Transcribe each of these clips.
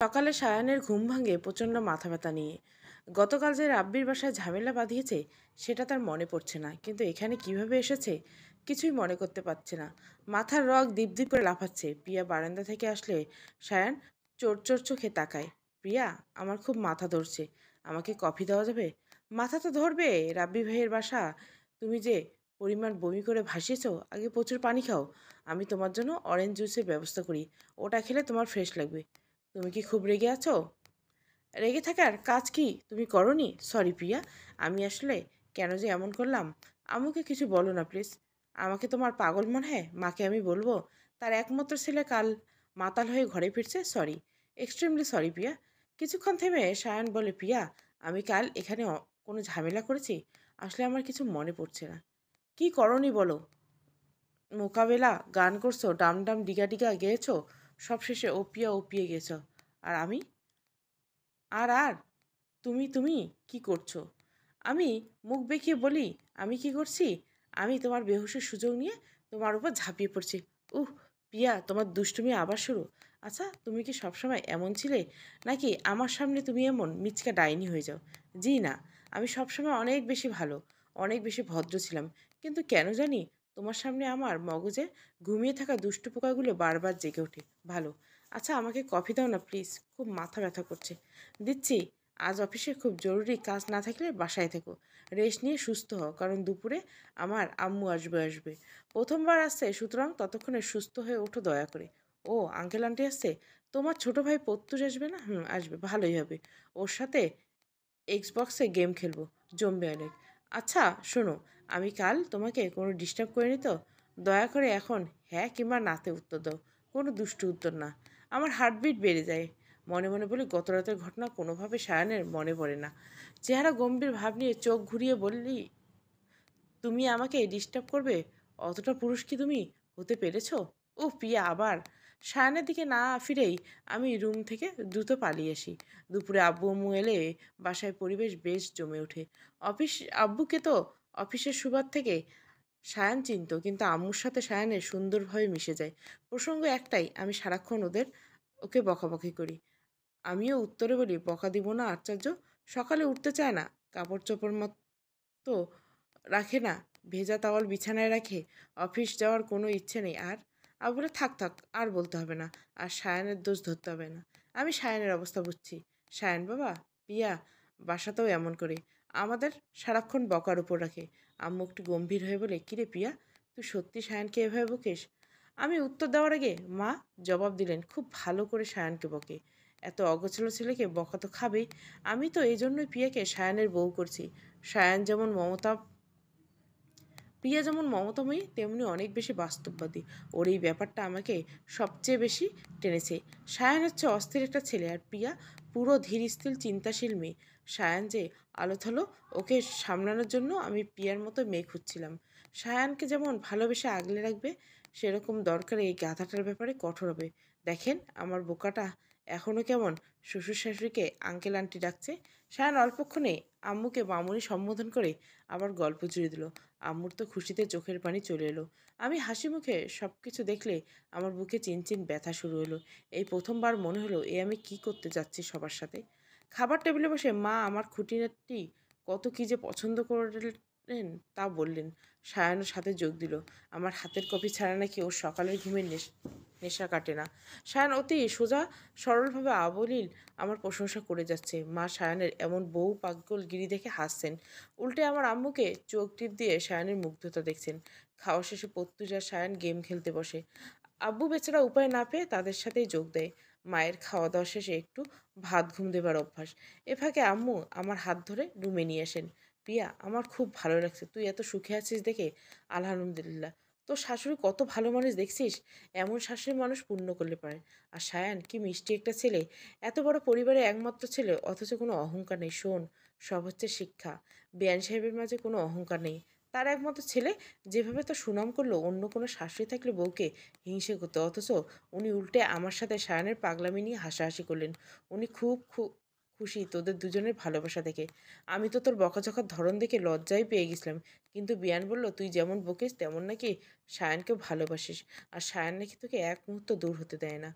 সকালে সায়ানের ঘুম ভাঙে প্রচণ্ড মাথা ব্যথা নিয়ে। গতকাল যে রাব্বির বাসায় ঝামেলা বাঁধিয়েছে সেটা তার মনে পড়ছে না, কিন্তু এখানে কিভাবে এসেছে কিছুই মনে করতে পারছে না। মাথার রগ দীপ দীপ করে লাফাচ্ছে। প্রিয়া বারান্দা থেকে আসলে সায়ান চোর চোর চোখে তাকায়। প্রিয়া, আমার খুব মাথা ধরছে, আমাকে কফি দেওয়া যাবে? মাথা তো ধরবে, রাব্বি ভাইয়ের বাসা। তুমি যে পরিমাণ বমি করে ভাসিয়েছো, আগে প্রচুর পানি খাও। আমি তোমার জন্য অরেঞ্জ জুসের ব্যবস্থা করি, ওটা খেলে তোমার ফ্রেশ লাগবে। তুমি কি খুব রেগে আছো? রেগে থাকার কাজ কি তুমি করনি? সরি প্রিয়া, আমি আসলে কেন যে এমন করলাম। আমাকে কিছু বলো না প্লিজ। আমাকে তোমার পাগল মনে হয়? মাকে আমি বলবো তার একমাত্র ছেলে কাল মাতাল হয়ে ঘরে ফিরছে? সরি, এক্সট্রিমলি সরি প্রিয়া। কিছুক্ষণ থেমে সায়ন বলে, প্রিয়া, আমি কাল এখানে কোনো ঝামেলা করেছি? আসলে আমার কিছু মনে পড়ছে না। কি করনি বলো? মোকাবেলা গান করছো, ডাম ডাম ডিগা ডিগা গেয়েছো, সবশেষে ওপিয়া ওপিয়ে গেছো। আর আমি? আর আর তুমি তুমি কি করছো? আমি মুখ বেঁকিয়ে বলি, আমি কি করছি? আমি তোমার বেহুশের সুযোগ নিয়ে তোমার উপর ঝাঁপিয়ে পড়ছি। উহ, পিয়া, তোমার দুষ্টুমি আবার শুরু। আচ্ছা, তুমি কি সবসময় এমন ছিলে, নাকি আমার সামনে তুমি এমন মিচকা ডাইনি হয়ে যাও? জি না, আমি সবসময় অনেক বেশি ভালো, অনেক বেশি ভদ্র ছিলাম। কিন্তু কেন জানি তোমার সামনে আমার মগজে ঘুমিয়ে থাকা দুষ্টু পোকাগুলো বারবার জেগে ওঠে। ভালো। আচ্ছা, আমাকে কফি দাও না প্লিজ, খুব মাথা ব্যথা করছে। দিচ্ছি। আজ অফিসে খুব জরুরি কাজ না থাকলে বাসায় থেকো, রেস্ট নিয়ে সুস্থ হও, কারণ দুপুরে আমার আম্মু আসবে। প্রথমবার আসছে, সুতরাং ততক্ষণে সুস্থ হয়ে ওঠো দয়া করে। ও, আঙ্কেল আন্টি আসছে? তোমার ছোট ভাই প্রত্যুষ আসবে না? হুম, আসবে, ভালোই হবে। ওর সাথে এক্সবক্সে গেম খেলবো, জমবে অনেক। আচ্ছা শোনো, আমি কাল তোমাকে কোনো ডিস্টার্ব করিনি তো? দয়া করে এখন হ্যাঁ কিংবা নাতে উত্তর দাও, কোনো দুষ্টু উত্তর না। আমার হার্টবিট বেড়ে যায়। মনে মনে বলি, গত রাতের ঘটনা কোনোভাবে সায়ানের মনে পড়ে না। চেহারা গম্ভীর ভাব নিয়ে চোখ ঘুরিয়ে বললি, তুমি আমাকে ডিস্টার্ব করবে? অতটা পুরুষ কি তুমি হতে পেরেছো? ও পিয়া আবার। সায়ানের দিকে না ফিরেই আমি রুম থেকে দ্রুত পালিয়ে আসি। দুপুরে আব্বু আম্মু এলে বাসায় পরিবেশ বেশ জমে ওঠে। অফিস আব্বুকে তো অফিসের সুবাদ থেকে সায়ান চিনত, কিন্তু আম্মুর সাথে সায়ানের সুন্দরভাবে মিশে যায়। প্রসঙ্গ একটাই, আমি সারাক্ষণ ওকে বকাবকি করি। আমিও উত্তরে বলি, বকা দিব না আশ্চর্য। সকালে উঠতে চায় না, কাপড় চোপড় মতো রাখে না, ভেজা তাওয়াল বিছানায় রাখে। অফিস যাওয়ার কোনো ইচ্ছে নেই আর। আর বলে, থাক থাক, আর বলতে হবে না, আর সায়ানের দোষ ধরতে হবে না। আমি সায়ানের অবস্থা বুঝছি। সায়ান বাবা, পিয়া বাসাতেও এমন করে, আমাদের সারাক্ষণ বকার উপর রাখে। আম্মু একটু গম্ভীর হয়ে বলে, কিরে পিয়া, তুই সত্যি সায়ানকে এভাবে বকিস? আমি উত্তর দেওয়ার আগে মা জবাব দিলেন, খুব ভালো করে সায়ানকে বকে। এত অগোছালো ছেলেকে বকা তো খাবেই। আমি তো এই জন্যই পিয়াকে সায়ানের বউ করছি। সায়ান যেমন প্রিয়া যেমন মমতাময়ী, তেমনি অনেক বেশি বাস্তববাদী। ওর এই ব্যাপারটা আমাকে সবচেয়ে বেশি টেনেছে। সায়ান হচ্ছে অস্থির একটা ছেলে, আর প্রিয়া পুরো ধীর স্থির চিন্তাশীল মেয়ে। সায়ান যে আলোথলো, ওকে সামলানোর জন্য আমি প্রিয়ার মতো মেয়ে খুঁজছিলাম। সায়ানকে যেমন ভালোবেসে আগলে রাখবে, সেরকম দরকার এই গাধাটার ব্যাপারে কঠোর হবে। দেখেন আমার বোকাটা এখনও কেমন শ্বশুর শাশুড়িকে আঙ্কেল আন্টি ডাকছে। সায়ান অল্পক্ষণে আম্মুকে মামুনি সম্বোধন করে আবার গল্প জুড়ে দিল। আম্মুর তো খুশিতে চোখের পানি চলে এলো। আমি হাসি মুখে সব কিছু দেখলে আমার বুকে চিনচিন ব্যথা শুরু হলো। এই প্রথমবার মনে হলো, এ আমি কি করতে যাচ্ছি সবার সাথে। খাবার টেবিলে বসে মা আমার খুঁটিনাটি কত কী যে পছন্দ করলেন তা বললেন। সায়ানের সাথে যোগ দিল। আমার হাতের কফি ছাড়া নাকি ওর সকালের ঘুমের নেশা কাটে না। সায়ান অতি সোজা সরলভাবে আবলিল আমার প্রশংসা করে যাচ্ছে। মা সায়ানের এমন বউ পাগলগিরি দেখে হাসছেন। উল্টে আমার আম্মুকে চোখ টিপ দিয়ে সায়ানের মুগ্ধতা দেখছেন। খাওয়া শেষে প্রত্যুষ আর সায়ান গেম খেলতে বসে। আব্বু বেচারা উপায় না পেয়ে তাদের সাথেই যোগ দেয়। মায়ের খাওয়া দাওয়া শেষে একটু ভাত ঘুম দেবার অভ্যাস। এ ফাঁকে আম্মু আমার হাত ধরে রুমে নিয়ে আসেন। পিয়া, আমার খুব ভালো লাগছে, তুই এত সুখে আছিস দেখে। আলহামদুলিল্লাহ। তোর শাশুড়ি কত ভালো মানুষ দেখছিস। এমন শাশুড়ি মানুষ পুণ্য করলে পারে। আর সায়ান কি মিষ্টি একটা ছেলে। এত বড় পরিবারের একমাত্র ছেলে, অথচ কোনো অহংকার নেই। শোন, সব হচ্ছে শিক্ষা। বেয়ান সাহেবের মাঝে কোনো অহংকার নেই। তার একমাত্র ছেলে যেভাবে তার সুনাম করলো, অন্য কোনো শাশুড়ি থাকলে বউকে হিংসে করতো, অথচ উনি উল্টে আমার সাথে সায়ানের পাগলামি নিয়ে হাসাহাসি করলেন। উনি খুব খুব খুশি তোদের দুজনের ভালোবাসা দেখে। আমি তো তোর বকাঝকার ধরন দেখে লজ্জাই পেয়ে গেছিলাম। কিন্তু বিয়ান বলল তুই যেমন বকিস তেমন নাকি সায়ানকেও ভালোবাসিস। আর সায়ান নাকি তোকে এক মুহূর্ত দূর হতে দেয় না।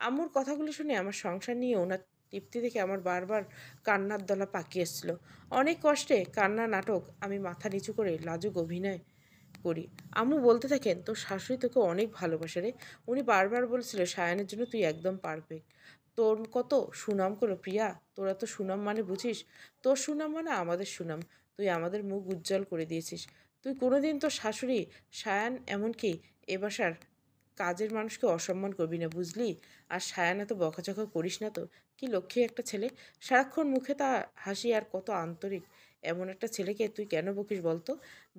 আম্মুর কথাগুলো শুনে আমার সংসার নিয়ে ওনার তৃপ্তি দেখে আমার বারবার কান্নার দলা পাকিয়ে এসেছিল। অনেক কষ্টে কান্না নাটক আমি মাথা নিচু করে লাজুক অভিনয় করি। আম্মু বলতে থাকেন তোর শাশুড়ি তোকে অনেক ভালোবাসে রে। উনি বারবার বলছিল সায়ানের জন্য তুই একদম পারফেক্ট। তোর কত সুনাম করো প্রিয়া। তোরা তো সুনাম মানে বুঝিস। তোর সুনাম মানে আমাদের সুনাম। তুই আমাদের মুখ উজ্জ্বল করে দিয়েছিস। তুই কোনোদিন তোর শাশুড়ি সায়ান এমনকি এ বাসার কাজের মানুষকে অসম্মান করবি না বুঝলি। আর সায়ান এত বকাঝকা করিস না তো। কি লক্ষ্মী একটা ছেলে। সারাক্ষণ মুখে তা হাসি আর কত আন্তরিক। এমন একটা ছেলেকে তুই কেন বকিস বলতো।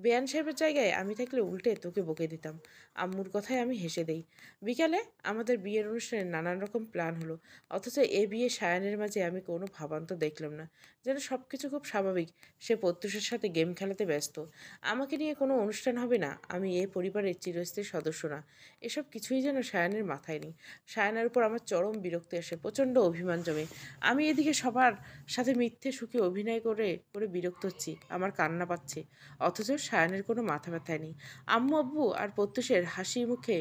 বেয়ান সাহেবের জায়গায় আমি থাকলে উল্টে তোকে বকে দিতাম। আম্মুর কথায় আমি হেসে দেই। বিকালে আমাদের বিয়ের অনুষ্ঠানে নানান রকম প্ল্যান হলো। অথচ এ বিয়ে সায়ানের মাঝে আমি কোনো ভাবান্তর দেখলাম না। যেন সব কিছু খুব স্বাভাবিক। সে প্রত্যুষের সাথে গেম খেলাতে ব্যস্ত। আমাকে নিয়ে কোনো অনুষ্ঠান হবে না। আমি এ পরিবারের চিরস্থায়ী সদস্য না। এসব কিছুই যেন সায়ানের মাথায় নেই। সায়ানের উপর আমার চরম বিরক্তি আসে, প্রচণ্ড অভিমান জমে। আমি এদিকে সবার সাথে মিথ্যে সুখে অভিনয় করে করে বিরক্ত হচ্ছি। আমার কান্না পাচ্ছে। অথচ সায়ানের কোনো মাথা ব্যথায় নেই। আম্মু আব্বু আর প্রত্যুষের হাসি মুখে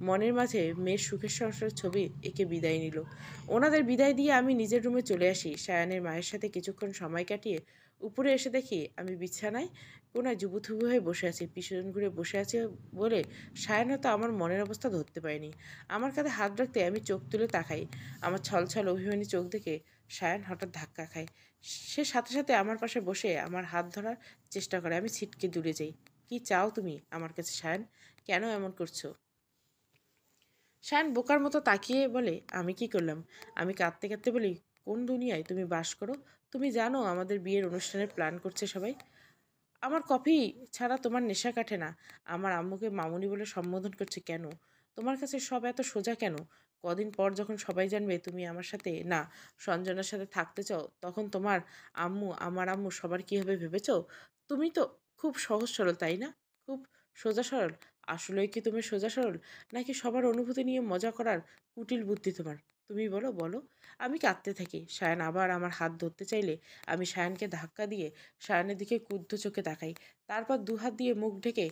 মনের মাঝে মেয়ের সুখের সংসারের ছবি এঁকে বিদায় নিল। ওনাদের বিদায় দিয়ে আমি নিজের রুমে চলে আসি। সায়ানের মায়ের সাথে কিছুক্ষণ সময় কাটিয়ে উপরে এসে দেখি আমি বিছানায় কোনায় জুবুথুবু হয়ে বসে আছি। পিছন ঘুরে বসে আছে বলে সায়ান হয়তো আমার মনের অবস্থা ধরতে পারেনি। আমার কাঁধে হাত রাখতে আমি চোখ তুলে তাকাই। আমার ছলছল অভিমানী চোখ দেখে সায়ান হঠাৎ ধাক্কা খায়। সে সাথে সাথে আমার পাশে বসে আমার হাত ধরার চেষ্টা করে। আমি ছিটকে দূরে যাই। কি চাও তুমি আমার কাছে সায়ান? কেন এমন করছো? সায়ান বোকার মতো তাকিয়ে বলে আমি কি করলাম? আমি কাঁদতে কাঁদতে বলি কোন দুনিয়ায় তুমি বাস করো? তুমি জানো আমাদের বিয়ের অনুষ্ঠানের প্ল্যান করছে সবাই। আমার কফি ছাড়া তোমার নেশা কাটে না। আমার আম্মুকে মামুনি বলে সম্বোধন করছে কেন? তোমার কাছে সব এত সোজা কেন? কদিন পর যখন সবাই জানবে তুমি আমার সাথে না সঞ্জনার সাথে থাকতে চাও, তখন তোমার আম্মু আমার আম্মু সবার কী হবে ভেবেছো? তুমি তো খুব সহজ সরল তাই না? খুব সোজা সরল। আসলেই কি তুমি সোজা সরল, নাকি সবার অনুভূতি নিয়ে মজা করার কুটিল বুদ্ধি তোমার? তুমি বলো বলো। আমি কাঁদতে থাকি। সায়ান আবার আমার হাত ধরতে চাইলে আমি সায়ানকে ধাক্কা দিয়ে সায়ানের দিকে ক্রুদ্ধ চোখে তাকাই। তারপর দুহাত দিয়ে মুখ ঢেকে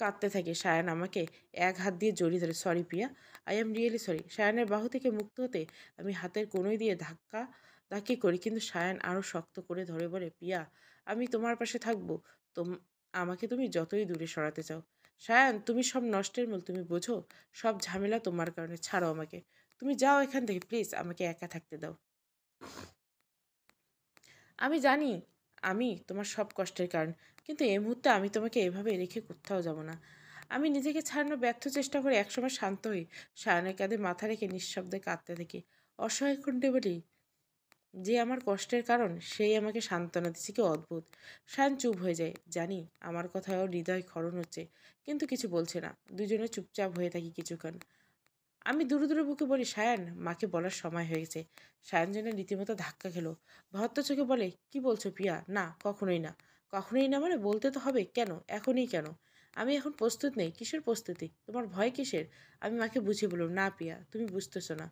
কাঁদতে থাকে। সায়ান আমাকে এক হাত দিয়ে জড়িয়ে ধরে sorry Priya, I am really sorry. সায়ানের বাহু থেকে মুক্ত হতে আমি হাতের কনুই দিয়ে ধাক্কা ধাক্কি করি, কিন্তু সায়ান আরও শক্ত করে ধরে বলে প্রিয়া আমি তোমার পাশে থাকবো। তোম আমাকে তুমি যতই দূরে সরাতে চাও। সায়ান তুমি সব নষ্টের মূল, তুমি বোঝো? সব ঝামেলা তোমার কারণে। ছাড়ো আমাকে। তুমি যাও এখান থেকে প্লিজ, আমাকে একা থাকতে দাও। আমি জানি আমি তোমার সব কষ্টের কারণ, কিন্তু এই মুহূর্তে আমি তোমাকে এভাবে রেখে কোথাও যাব না। আমি নিজেকে ছাড়ানোর ব্যর্থ চেষ্টা করে একসময় শান্ত হই। সায়নের কাঁধে মাথা রেখে নিঃশব্দে কাঁদতে থাকি। অসহায় কণ্ঠে বলি যে আমার কষ্টের কারণ সেই আমাকে সান্ত্বনা দিচ্ছে, কি অদ্ভুত। সায়ন চুপ হয়ে যায়। জানি আমার কথায় ওর হৃদয় ক্ষরণ হচ্ছে, কিন্তু কিছু বলছে না। দুজনে চুপচাপ হয়ে থাকি কিছুক্ষণ। আমি দূরে দূরে বুকে বলি সায়ান মাকে বলার সময় হয়ে গেছে। সায়ান যেন রীতিমতো ধাক্কা খেলো। ভদ্র চোখে বলে কি বলছো প্রিয়া? না, কখনোই না। কখনোই না মানে? বলতে তো হবে। কেন? এখনই কেন? আমি এখন প্রস্তুত নেই। কিসের প্রস্তুতি? তোমার ভয় কিসের? আমি মাকে বুঝিয়ে বললাম না প্রিয়া, তুমি বুঝতেছো না।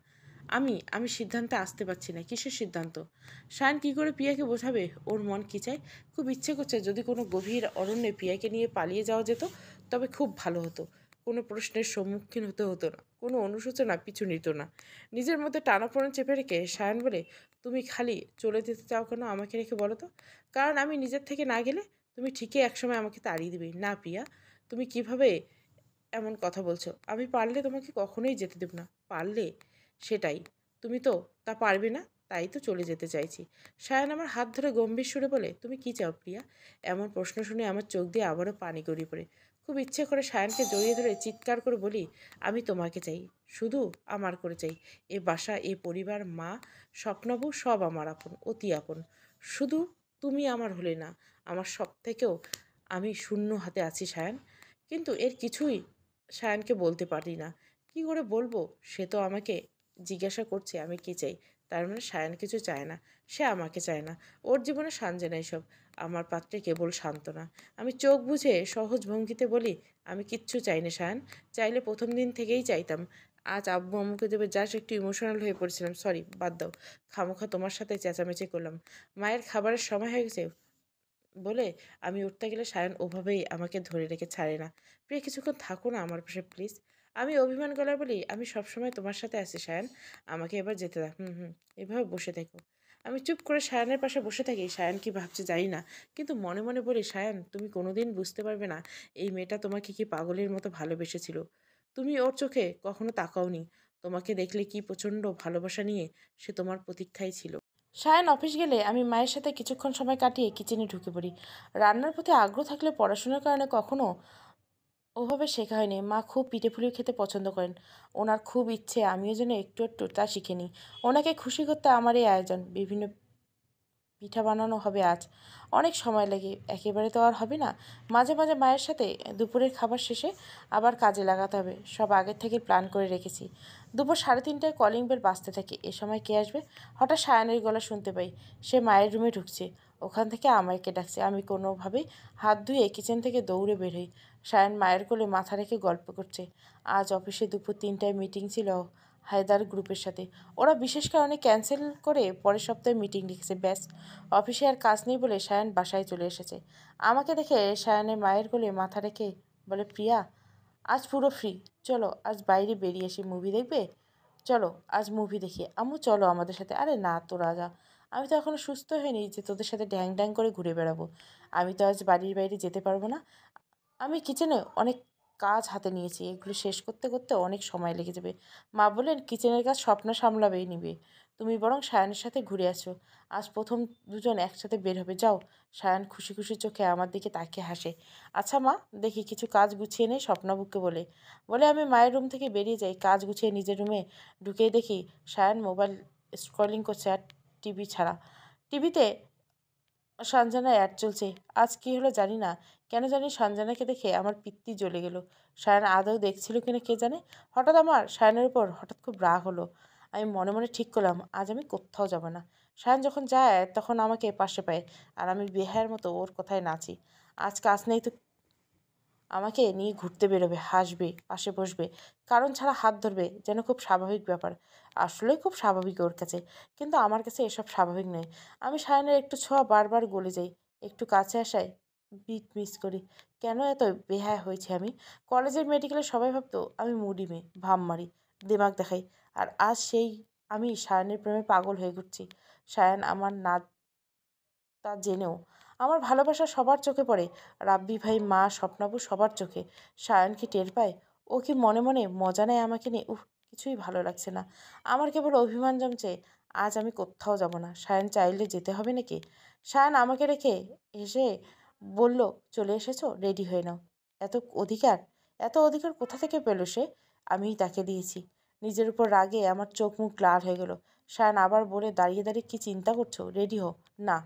আমি সিদ্ধান্তে আসতে পারছি না। কিসের সিদ্ধান্ত? সায়ান কি করে প্রিয়াকে বোঝাবে ওর মন কি চায়? খুব ইচ্ছে করছে যদি কোনো গভীর অরণ্যে প্রিয়াকে নিয়ে পালিয়ে যাওয়া যেত, তবে খুব ভালো হতো। কোনো প্রশ্নের সম্মুখীন হতে হতো না। কোনো অনুশোচনা পিছু নিত না। নিজের মধ্যে টানাপোড়েন চেপে রেখে সায়ন বলে তুমি খালি চলে যেতে চাও কেন আমাকে রেখে বলো তো? কারণ আমি নিজের থেকে না গেলে তুমি ঠিকই একসময় আমাকে তাড়িয়ে দিবে। না প্রিয়া, তুমি কিভাবে এমন কথা বলছো? আমি পারলে তোমাকে কখনোই যেতে দেব না। পারলে? সেটাই। তুমি তো তা পারবে না, তাই তো চলে যেতে চাইছি। সায়ন আমার হাত ধরে গম্ভীর সুরে বলে তুমি কি চাও প্রিয়া? এমন প্রশ্ন শুনে আমার চোখ দিয়ে আবারও পানি গড়িয়ে পড়ে। খুব ইচ্ছে করে সায়নকে জড়িয়ে ধরে চিৎকার করে বলি আমি তোমাকে চাই। শুধু আমার করে চাই। এ বাসা, এ পরিবার, মা, স্বপ্নবু সব আমার আপন, অতি আপন। শুধু তুমি আমার হলে না। আমার সব থেকেও আমি শূন্য হাতে আছি সায়ন। কিন্তু এর কিছুই সায়নকে বলতে পারি না। কি করে বলবো? সে তো আমাকে জিজ্ঞাসা করছে আমি কি চাই। তার মানে সায়ন কিছু চায় না। সে আমাকে চায় না। ওর জীবনে সানজে না এসব। আমার পাত্রে কেবল সান্ত্বনা। আমি চোখ বুজে সহজ ভঙ্গিতে বলি আমি কিচ্ছু চাই না সায়ন। চাইলে প্রথম দিন থেকেই চাইতাম। আজ আব্বু আম্মুকে দেবে জাস্ট একটু ইমোশনাল হয়ে পড়েছিলাম, সরি, বাদ দাও। খামোখা তোমার সাথে চেঁচামেচি করলাম। মায়ের খাবারের সময় হয়ে গেছে বলে আমি উঠতে গেলে সায়ন ওভাবেই আমাকে ধরে রেখে ছাড়ে না। প্রিয়া, কিছুক্ষণ থাকো না আমার পাশে প্লিজ। আমি অভিমান গলায় বলি, আমি সবসময় তোমার সাথে আছি সায়ন, আমাকে এবার যেতে দাও। হুম হুম, এভাবে বসে থেকো। আমি চুপ করে সায়নের পাশে বসে থাকি। সায়ন কি ভাবছে জানি না, কিন্তু মনে মনে বলি, সায়ন তুমি কোনোদিন বুঝতে পারবে না এই মেয়েটা তোমাকে কি পাগলের মতো ভালোবেসেছিল। তুমি ওর চোখে কখনো তাকাওনি। তোমাকে দেখলে কি প্রচণ্ড ভালোবাসা নিয়ে সে তোমার প্রতীক্ষায় ছিল। সায়ন অফিস গেলে আমি মায়ের সাথে কিছুক্ষণ সময় কাটিয়ে কিচেনে ঢুকে পড়ি। রান্নার প্রতি আগ্রহ থাকলে পড়াশোনার কারণে কখনো ওভাবে শেখা হয়নি। মা খুব পিঠে-পুলি খেতে পছন্দ করেন। ওনার খুব ইচ্ছে আমিও যেন একটু একটু তা শিখে নিই। ওনাকে খুশি করতে আমার এই আয়োজন। বিভিন্ন পিঠা বানানো হবে আজ। অনেক সময় লাগে, একেবারে তো আর হবে না। মাঝে মাঝে মায়ের সাথে দুপুরের খাবার শেষে আবার কাজে লাগাতে হবে। সব আগের থেকে প্ল্যান করে রেখেছি। দুপুর 3:30টায় কলিং বেল বাজতে থাকে। এ সময় কে আসবে? হঠাৎ সায়ানের গলা শুনতে পাই। সে মায়ের রুমে ঢুকছে। ওখান থেকে আমাকে ডাকছে। আমি কোনোভাবেই হাত ধুয়ে কিচেন থেকে দৌড়ে বের হই। সায়ান মায়ের কোলে মাথা রেখে গল্প করছে। আজ অফিসে দুপুর 3টায় মিটিং ছিল হায়দার গ্রুপের সাথে। ওরা বিশেষ কারণে ক্যান্সেল করে পরের সপ্তাহে মিটিং রেখেছে। ব্যাস, অফিসে আর কাজ নেই বলে সায়ন বাসায় চলে এসেছে। আমাকে দেখে সায়নের মায়ের কোলে মাথা রেখে বলে, প্রিয়া, আজ পুরো ফ্রি, চলো আজ বাইরে বেরিয়ে এসে মুভি দেখবে। চলো আজ মুভি দেখি। আম্মু চলো আমাদের সাথে। আরে না তো রাজা, আমি তো এখনো সুস্থ হইনি যে তোদের সাথে ড্যাং ড্যাং করে ঘুরে বেড়াবো। আমি তো আজ বাড়ির বাইরে যেতে পারবো না। আমি কিচেনে অনেক কাজ হাতে নিয়েছি, এগুলো শেষ করতে করতে অনেক সময় লেগে যাবে। মা বললেন কিচেনের কাজ স্বপ্ন সামলাবেই নিবে, তুমি বরং সায়নের সাথে ঘুরে আসো। আজ প্রথম দুজন একসাথে বের হবে, যাও। সায়ন খুশি খুশি চোখে আমার দিকে তাকিয়ে হাসে। আচ্ছা মা, দেখি কিছু কাজ গুছিয়ে নেই স্বপ্নবুককে বলে বলে আমি মায়ের রুম থেকে বেরিয়ে যাই। কাজ গুছিয়ে নিজের রুমে ঢুকেই দেখি সায়ন মোবাইল স্ক্রলিং করছে, আর টিভি ছাড়া। টিভিতে সঞ্জনা অ্যাড চলছে। আজ কী হলো জানি না, কেন জানি সঞ্জনাকে দেখে আমার পিত্তি জ্বলে গেল। সায়ন আদৌ দেখছিল কিনা কে জানে। হঠাৎ আমার সায়নের উপর হঠাৎ খুব রাগ হলো। আমি মনে মনে ঠিক করলাম আজ আমি কোথাও যাব না। সায়ন যখন যায় তখন আমাকে পাশে পায়, আর আমি বেহায়ের মতো ওর কথায় নাচি। আজ কাজ নেই তো আমাকে নিয়ে ঘুরতে বেরোবে, হাসবে, পাশে বসবে, কারণ ছাড়া হাত ধরবে, যেন খুব স্বাভাবিক ব্যাপার। আসলেই খুব স্বাভাবিক ওর কাছে, কিন্তু আমার কাছে এসব স্বাভাবিক নয়। আমি সায়নের একটু ছোঁয়া বারবার গলে যাই, একটু কাছে আসায় বিট মিস করি। কেন এত বেহায়া হয়েছে আমি? কলেজের মেডিকেলে সবাই ভাবতো আমি মুডি মেয়ে, ভাব মারি, দিমাগ দেখাই, আর আজ সেই আমি সায়নের প্রেমে পাগল হয়ে ঘুরছি। সায়ন আমার না তা জেনেও আমার ভালোবাসা সবার চোখে পড়ে। রাব্বি ভাই, মা, স্বপ্নাবু সবার চোখে। সায়ন কি টের পায়? ও কি মনে মনে মজা নেয় আমাকে নিয়ে? কিছুই ভালো লাগছে না। আমার কেবল অভিমান জমছে। আজ আমি কোথাও যাব না। সায়ন চাইলে যেতে হবে নাকি? সায়ন আমাকে রেখে এসে বলল, চলে এসেছো, রেডি হয়ে নাও। এত অধিকার, এত অধিকার কোথা থেকে পেল সে? আমিই তাকে দিয়েছি। নিজের উপর রাগে আমার চোখ মুখ লাল হয়ে গেল। সায়ন আবার বলে, দাঁড়িয়ে দাঁড়িয়ে কি চিন্তা করছো, রেডি হো। না,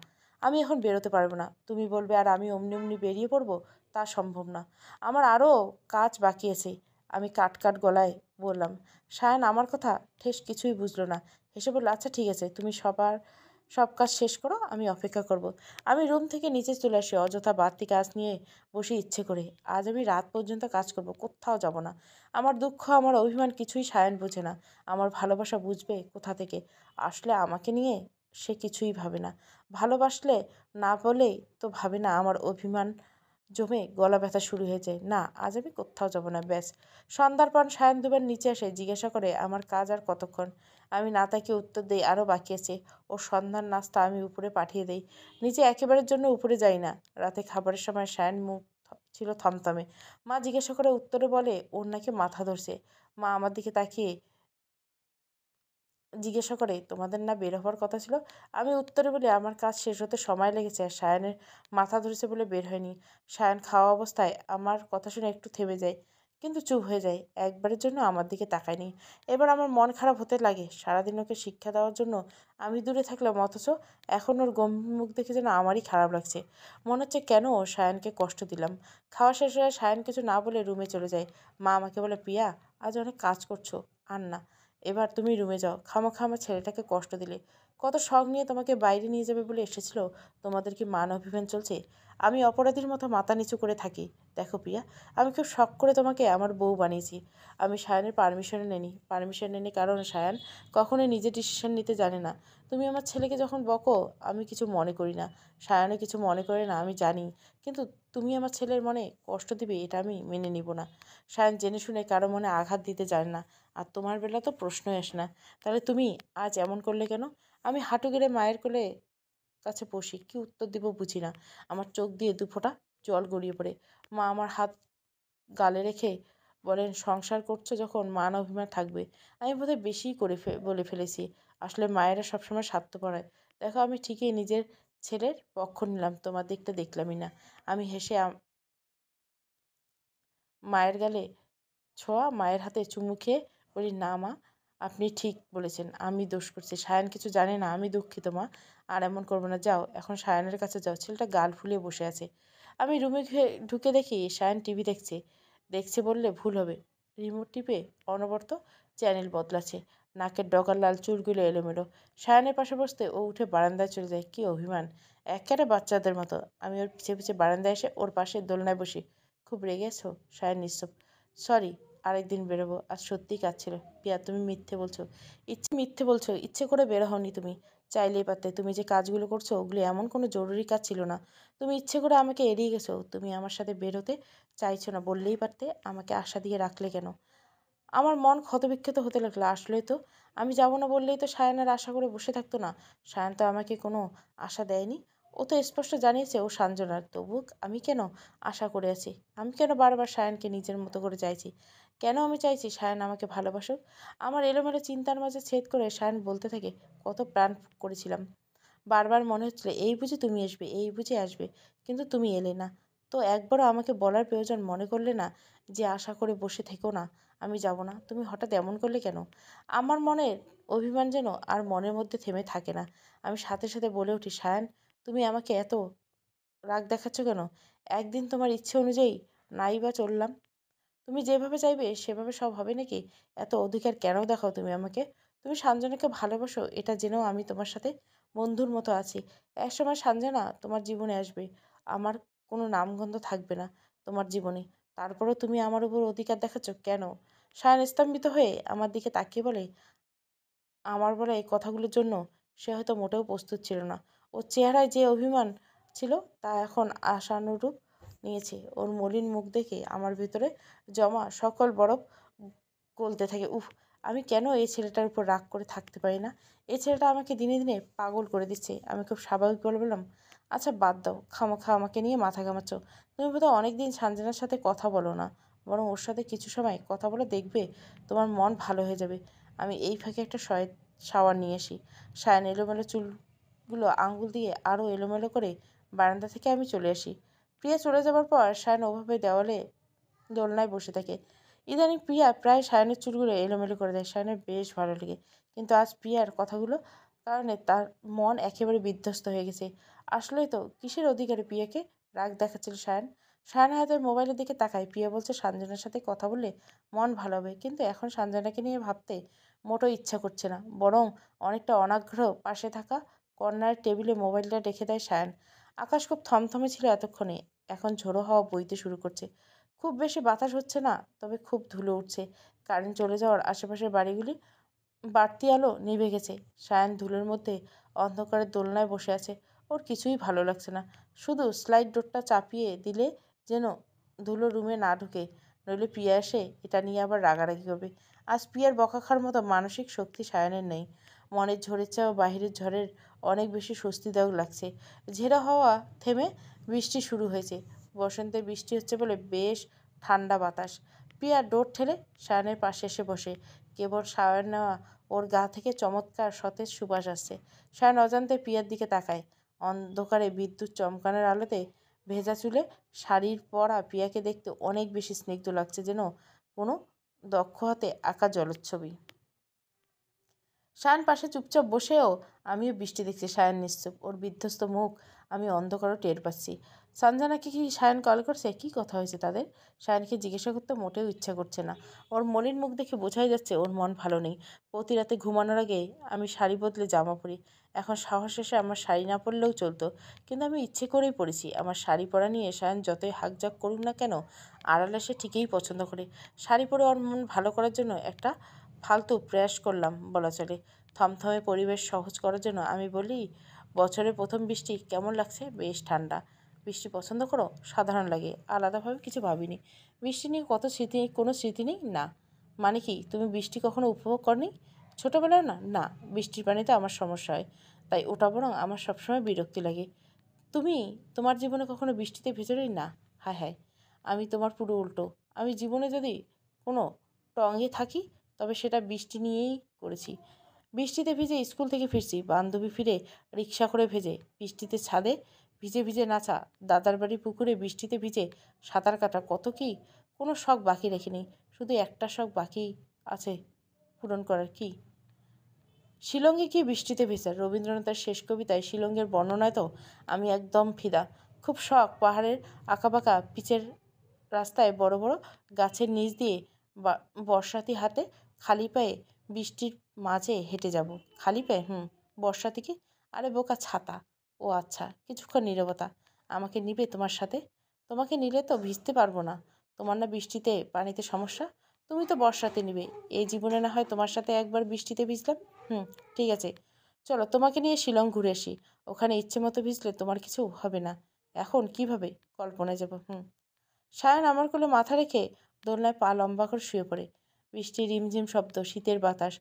আমি এখন বেরোতে পারবো না। তুমি বলবে আর আমি অমনি অমনি বেরিয়ে পড়বো, তা সম্ভব না। আমার আরও কাজ বাকি আছে। আমি কাট কাট গলায় বললাম। সায়ন আমার কথা ঠেস কিছুই বুঝলো না। হেসে বলল, আচ্ছা ঠিক আছে, তুমি সব কাজ শেষ করো, আমি অপেক্ষা করব। আমি রুম থেকে নিচে চলে আসি, অযথা বাড়তি কাজ নিয়ে বসে ইচ্ছে করে। আজ আমি রাত পর্যন্ত কাজ করব, কোথাও যাব না। আমার দুঃখ, আমার অভিমান কিছুই সায়ন বোঝে না। আমার ভালোবাসা বুঝবে কোথা থেকে? আসলে আমাকে নিয়ে সে কিছুই ভাবে না। ভালোবাসলে না বলেই তো ভাবে না। আমার অভিমান জমে গলা ব্যথা শুরু হয়ে যায়। না, আজ আমি কোথাও যাব না, ব্যাস। সন্ধ্যার পর সায়ন দুবার নিচে আসে, জিজ্ঞাসা করে আমার কাজ আর কতক্ষণ। আমি না তাকে উত্তর দেই, আরও বাকি আছে। ওর সন্ধ্যার নাস্তা আমি উপরে পাঠিয়ে দেই। নিচে একেবারের জন্য উপরে যাই না। রাতে খাবারের সময় সায়ন মুখ ছিল থমথমে। মা জিজ্ঞাসা করে, উত্তরে বলে ওর নাকি মাথা ধরছে। মা আমার দিকে তাকিয়ে জিজ্ঞাসা করে, তোমাদের না বের হওয়ার কথা ছিল? আমি উত্তরে বলি, আমার কাজ শেষ হতে সময় লেগেছে, আর সায়নের মাথা ধরেছে বলে বের হয়নি। সায়ন খাওয়া অবস্থায় আমার কথা শুনে একটু থেমে যায়, কিন্তু চুপ হয়ে যায়, একবারের জন্য আমার দিকে তাকায়নি। এবার আমার মন খারাপ হতে লাগে। সারাদিন ওকে শিক্ষা দেওয়ার জন্য আমি দূরে থাকলাম, অথচ এখন ওর গম্ভীর মুখ দেখে যেন আমারই খারাপ লাগছে। মনে হচ্ছে কেন সায়নকে কষ্ট দিলাম। খাওয়া শেষ হয়ে সায়ন কিছু না বলে রুমে চলে যায়। মা আমাকে বলে, প্রিয়া, আজ অনেক কাজ করছো, আর না, এবার তুমি রুমে যাও। খামাখা আমার ছেলেটাকে কষ্ট দিলে। কত শখ নিয়ে তোমাকে বাইরে নিয়ে যাবে বলে এসেছিল। তোমাদের কি মান অভিমান চলছে? আমি অপরাধীর মতো মাথা নিচু করে থাকি। দেখো প্রিয়া, আমি খুব শখ করে তোমাকে আমার বউ বানিয়েছি। আমি সায়ানের পারমিশন নেনি কারণ সায়ান কখনোই নিজে ডিসিশন নিতে জানে না। তুমি আমার ছেলেকে যখন বকো আমি কিছু মনে করি না, সায়ানও কিছু মনে করে না, আমি জানি। কিন্তু তুমি আমার ছেলের মনে কষ্ট দিবে এটা আমি মেনে নিব না। সায়ান জেনে শুনে কারো মনে আঘাত দিতে জানে না, আর তোমার বেলা তো প্রশ্নই আসে না। তাহলে তুমি আজ এমন করলে কেন? আমি হাঁটু গেড়ে মায়ের কোলে কাছে বসি, কি উত্তর দিব বুঝি না। আমার চোখ দিয়ে দুফোঁটা জল গড়িয়ে পড়ে। মা আমার হাত গালে রেখে বলেন, সংসার করছো যখন মান অভিমান থাকবে। আমি বোধহয় বেশিই বলে ফেলেছি। আসলে মায়েরা সবসময় স্বার্থপর হয়। দেখো, আমি ঠিকই নিজের ছেলের পক্ষ নিলাম, তোমার দিকটা দেখলামই না। আমি হেসে মায়ের গালে ছোঁয়া, মায়ের হাতে চুমু খেয়ে বলি, না মা, আপনি ঠিক বলেছেন, আমি দোষ করছি। সায়ান কিছু জানে না, আমি দুঃখিত মা। আর এমন করবো না। যাও এখন সায়ানের কাছে যাও। ছেলেটা গাল ফুলিয়ে বসে আছে। আমি রুমে ঢুকে দেখি সায়ান টিভি দেখছে। দেখছে বললে ভুল হবে। রিমোট টিপে অনবরত চ্যানেল বদলাচ্ছে। নাকের ডগার লাল চুলগুলো এলোমেলো। সায়ানের পাশে বসতে ও উঠে বারান্দায় চলে যায়। কি অভিমান! একেবারে বাচ্চাদের মতো। আমি ওর পিছে পিছে বারান্দায় এসে ওর পাশে দোলনায় বসি। খুব রেগেছো? সায়ান নিশ্চুপ। সরি, আরেকদিন বেরোবো। আজ সত্যিই কাজ ছিল। পিয়া, তুমি মিথ্যে বলছো। ইচ্ছে করে বের হওনি তুমি। চাইলেই পারতে। তুমি যে কাজগুলো করছো ওগুলি এমন কোনো জরুরি কাজ ছিল না। তুমি ইচ্ছে করে আমাকে এড়িয়ে গেছো। তুমি আমার সাথে বের হতে চাইছো না বললেই পারতে। আমাকে আশা দিয়ে রাখলে কেন? আমার মন ক্ষতবিক্ষত হতে লাগলো। আসলেই তো, আমি যাব না বললেই তো সায়ান আর আশা করে বসে থাকতো না। সায়ান তো আমাকে কোনো আশা দেয়নি। ও তো স্পষ্ট জানিয়েছে ও সাঞ্জনার। তবু আমি কেন আশা করে আছি? আমি কেন বারবার সায়ানকে নিজের মতো করে চাইছি? কেন আমি চাইছি সায়ান আমাকে ভালোবাসুক? আমার এলোমেলো চিন্তার মাঝে ছেদ করে সায়ান বলতে থাকে, কত প্রাণ করেছিলাম। বারবার মনে হচ্ছিল এই বুঝি তুমি আসবে, এই বুঝি আসবে, কিন্তু তুমি এলে না। তো একবারও আমাকে বলার প্রয়োজন মনে করলে না যে আশা করে বসে থেকো না, আমি যাব না? তুমি হঠাৎ এমন করলে কেন? আমার মনের অভিমান যেন আর মনের মধ্যে থেমে থাকে না। আমি সাথে সাথে বলে উঠি, সায়ান, তুমি আমাকে এত রাগ দেখাচ্ছ কেন? একদিন তোমার ইচ্ছে অনুযায়ী নাই বা চললাম। তুমি যেভাবে চাইবে সেভাবে সব হবে নাকি? এত অধিকার কেন দেখাও তুমি আমাকে? তুমি সাঞ্জনাকে ভালোবাসো এটা জেনেও আমি তোমার সাথে বন্ধুর মতো আছি। একসময় সাঞ্জনা তোমার জীবনে আসবে। আমার কোনো নামগন্ধ থাকবে না তোমার জীবনে। তারপরেও তুমি আমার উপর অধিকার দেখাচ্ছ কেন? সায়ন স্তম্ভিত হয়ে আমার দিকে তাকিয়ে বলে, আমার বলা এই কথাগুলোর জন্য সে হয়তো মোটেও প্রস্তুত ছিল না। ওর চেহারায় যে অভিমান ছিল তা এখন আশানুরূপ নিয়েছে। ওর মলিন মুখ দেখে আমার ভিতরে জমা সকল বরফ গলতে থাকে। উফ, আমি কেন এই ছেলেটার উপর রাগ করে থাকতে পারি না? এই ছেলেটা আমাকে দিনে দিনে পাগল করে দিচ্ছে। আমি খুব স্বাভাবিক বলে বললাম, আচ্ছা বাদ দাও, খামাখা আমাকে নিয়ে মাথা ঘামাচ্ছ। তুমি বোধহয় অনেকদিন সানজানার সাথে কথা বলো না। বরং ওর সাথে কিছু সময় কথা বলে দেখবে, তোমার মন ভালো হয়ে যাবে। আমি এই ফাঁকে একটা শাওয়ার নিয়ে আসি। সায়ান এলোমেলো চুলগুলো আঙ্গুল দিয়ে আরও এলোমেলো করে বারান্দা থেকে আমি চলে আসি। প্রিয়া চলে যাবার পর সায়ান ওভাবে দোলনায় বসে থাকে। ইদানিং প্রিয়া প্রায় সায়নের চুলগুলো এলোমেলো করে দেয়। সায়নের বেশ ভালো লাগে। কিন্তু আজ প্রিয়ার কথাগুলো কারণে তার মন একেবারে বিধ্বস্ত হয়ে গেছে। আসলেই তো, কিসের অধিকারে প্রিয়াকে রাগ দেখাচ্ছিল সায়ন? সায়ন হাতের মোবাইলের দিকে তাকায়। প্রিয়া বলছে সানজানার সাথে কথা বললে মন ভালো হবে। কিন্তু এখন সানজানাকে নিয়ে ভাবতে মোটো ইচ্ছা করছে না। বরং অনেকটা অনাগ্রহ পাশে থাকা কর্নার টেবিলে মোবাইলটা রেখে দেয় সায়ন। আকাশ খুব থমথমে ছিল এতক্ষণে। এখন ঝোড়ো হাওয়া বইতে শুরু করছে। খুব বেশি বাতাস হচ্ছে না, তবে খুব ধুলো উঠছে। কারেন্ট চলে যাওয়ার আশেপাশের বাড়িগুলি বাড়তি আলো নিভে গেছে। সায়ান ধুলোর মধ্যে অন্ধকারের দোলনায় বসে আছে। ওর কিছুই ভালো লাগছে না। শুধু স্লাইড ডোরটা চাপিয়ে দিলে যেন ধুলো রুমে না ঢুকে, নইলে পিয়া এসে এটা নিয়ে আবার রাগারাগি করবে। আজ পিয়ার বকা খাওয়ার মতো মানসিক শক্তি সায়ানের নেই। মনের ঝড়ের চেয়েও বাহিরের ঝড়ের অনেক বেশি স্বস্তিদায়ক লাগছে। ঝেরা হাওয়া থেমে বৃষ্টি শুরু হয়েছে। বসন্তের বৃষ্টি হচ্ছে বলে বেশ ঠান্ডা বাতাস। প্রিয়া ডোর ঠেলে সায়নের পাশে এসে বসে। কেবল সায়ন নেওয়া ওর গা থেকে চমৎকার সতেজ সুবাস আসছে। সায়ন অজান্তে প্রিয়ার দিকে তাকায়। অন্ধকারে বিদ্যুৎ চমকানোর আলোতে ভেজা চুলে শাড়ির পরা প্রিয়াকে দেখতে অনেক বেশি স্নিগ্ধ লাগছে, যেন কোনো দক্ষ হাতে আঁকা জলচ্ছবি। সায়ন পাশে চুপচাপ বসেও আমিও বৃষ্টি দেখছি। সায়ন নিশ্চুপ। ওর বিধ্বস্ত মুখ আমি অন্ধকারও টের পাচ্ছি। সঞ্জনাকে কি সায়ন কল করছে? কি কথা হয়েছে তাদের? সায়নকে জিজ্ঞাসা করতে মোটেও ইচ্ছা করছে না। ওর মলিন মুখ দেখে বোঝাই যাচ্ছে ওর মন ভালো নেই। প্রতি রাতে ঘুমানোর আগে আমি শাড়ি বদলে জামা পরি। এখন সাহস এসে আমার শাড়ি না পরলেও চলতো, কিন্তু আমি ইচ্ছে করেই পরেছি। আমার শাড়ি পরা নিয়ে সায়ন যতই হাকজাক করুক না কেন, আড়ালে সে ঠিকই পছন্দ করে। শাড়ি পরে ওর মন ভালো করার জন্য একটা ফালতু প্রয়াস করলাম বলা চলে। থমথমে পরিবেশ সহজ করার জন্য আমি বলি, বছরের প্রথম বৃষ্টি কেমন লাগছে? বেশ ঠান্ডা। বৃষ্টি পছন্দ করো? সাধারণ লাগে, আলাদাভাবে কিছু ভাবিনি। বৃষ্টি নিয়ে কত স্মৃতি, কোনো স্মৃতি নেই না। মানে কি, তুমি বৃষ্টি কখনো উপভোগ করনি? ছোটোবেলায় না? না, বৃষ্টির পানিতে আমার সমস্যা হয়, তাই ওটা বরং আমার সবসময় বিরক্তি লাগে। তুমি তোমার জীবনে কখনো বৃষ্টিতে ভেজোনি? না। হায় হায়, আমি তোমার পুরো উল্টো। আমি জীবনে যদি কোনো টঙে থাকি, তবে সেটা বৃষ্টি নিয়েই করেছি। বৃষ্টিতে ভিজে স্কুল থেকে ফিরছি, বান্ধবী ফিরে রিক্সা করে ভেজে, বৃষ্টিতে ছাদে ভিজে ভিজে নাচা, দাদার বাড়ি পুকুরে বৃষ্টিতে ভিজে সাঁতার কাটা, কত কি। কোনো শখ বাকি রেখেনি, শুধু একটা শখ বাকি আছে পূরণ করার। কি? শিলংয়ে কি বৃষ্টিতে ভেজা? রবীন্দ্রনাথের শেষ কবিতায় শিলংয়ের বর্ণনায় তো আমি একদম ফিদা। খুব শখ পাহাড়ের আঁকাবাঁকা পিচের রাস্তায় বড় বড় গাছের নিচ দিয়ে বর্ষাতি হাতে খালি পায়ে বৃষ্টির মাঝে হেঁটে যাব। খালি পায়ে? বর্ষাতি কি? আরে বোকা, ছাতা। ও আচ্ছা। কিছুক্ষণ নীরবতা। আমাকে নিবে তোমার সাথে? তোমাকে নিলে তো ভিজতে পারবো না। তোমার না বৃষ্টিতে পানিতে সমস্যা? তুমি তো বর্ষাতে নিবে। এই জীবনে না হয় তোমার সাথে একবার বৃষ্টিতে ভিজলাম। ঠিক আছে, চলো তোমাকে নিয়ে শিলং ঘুরে আসি। ওখানে ইচ্ছে মতো ভিজলে তোমার কিছু হবে না। এখন কিভাবে? কল্পনায় যাব। সায়ন আমার কোলে মাথা রেখে দোলনায় পা লম্বা করে শুয়ে পড়ে। বৃষ্টির রিমঝিম শব্দ, শীতের বাতাস,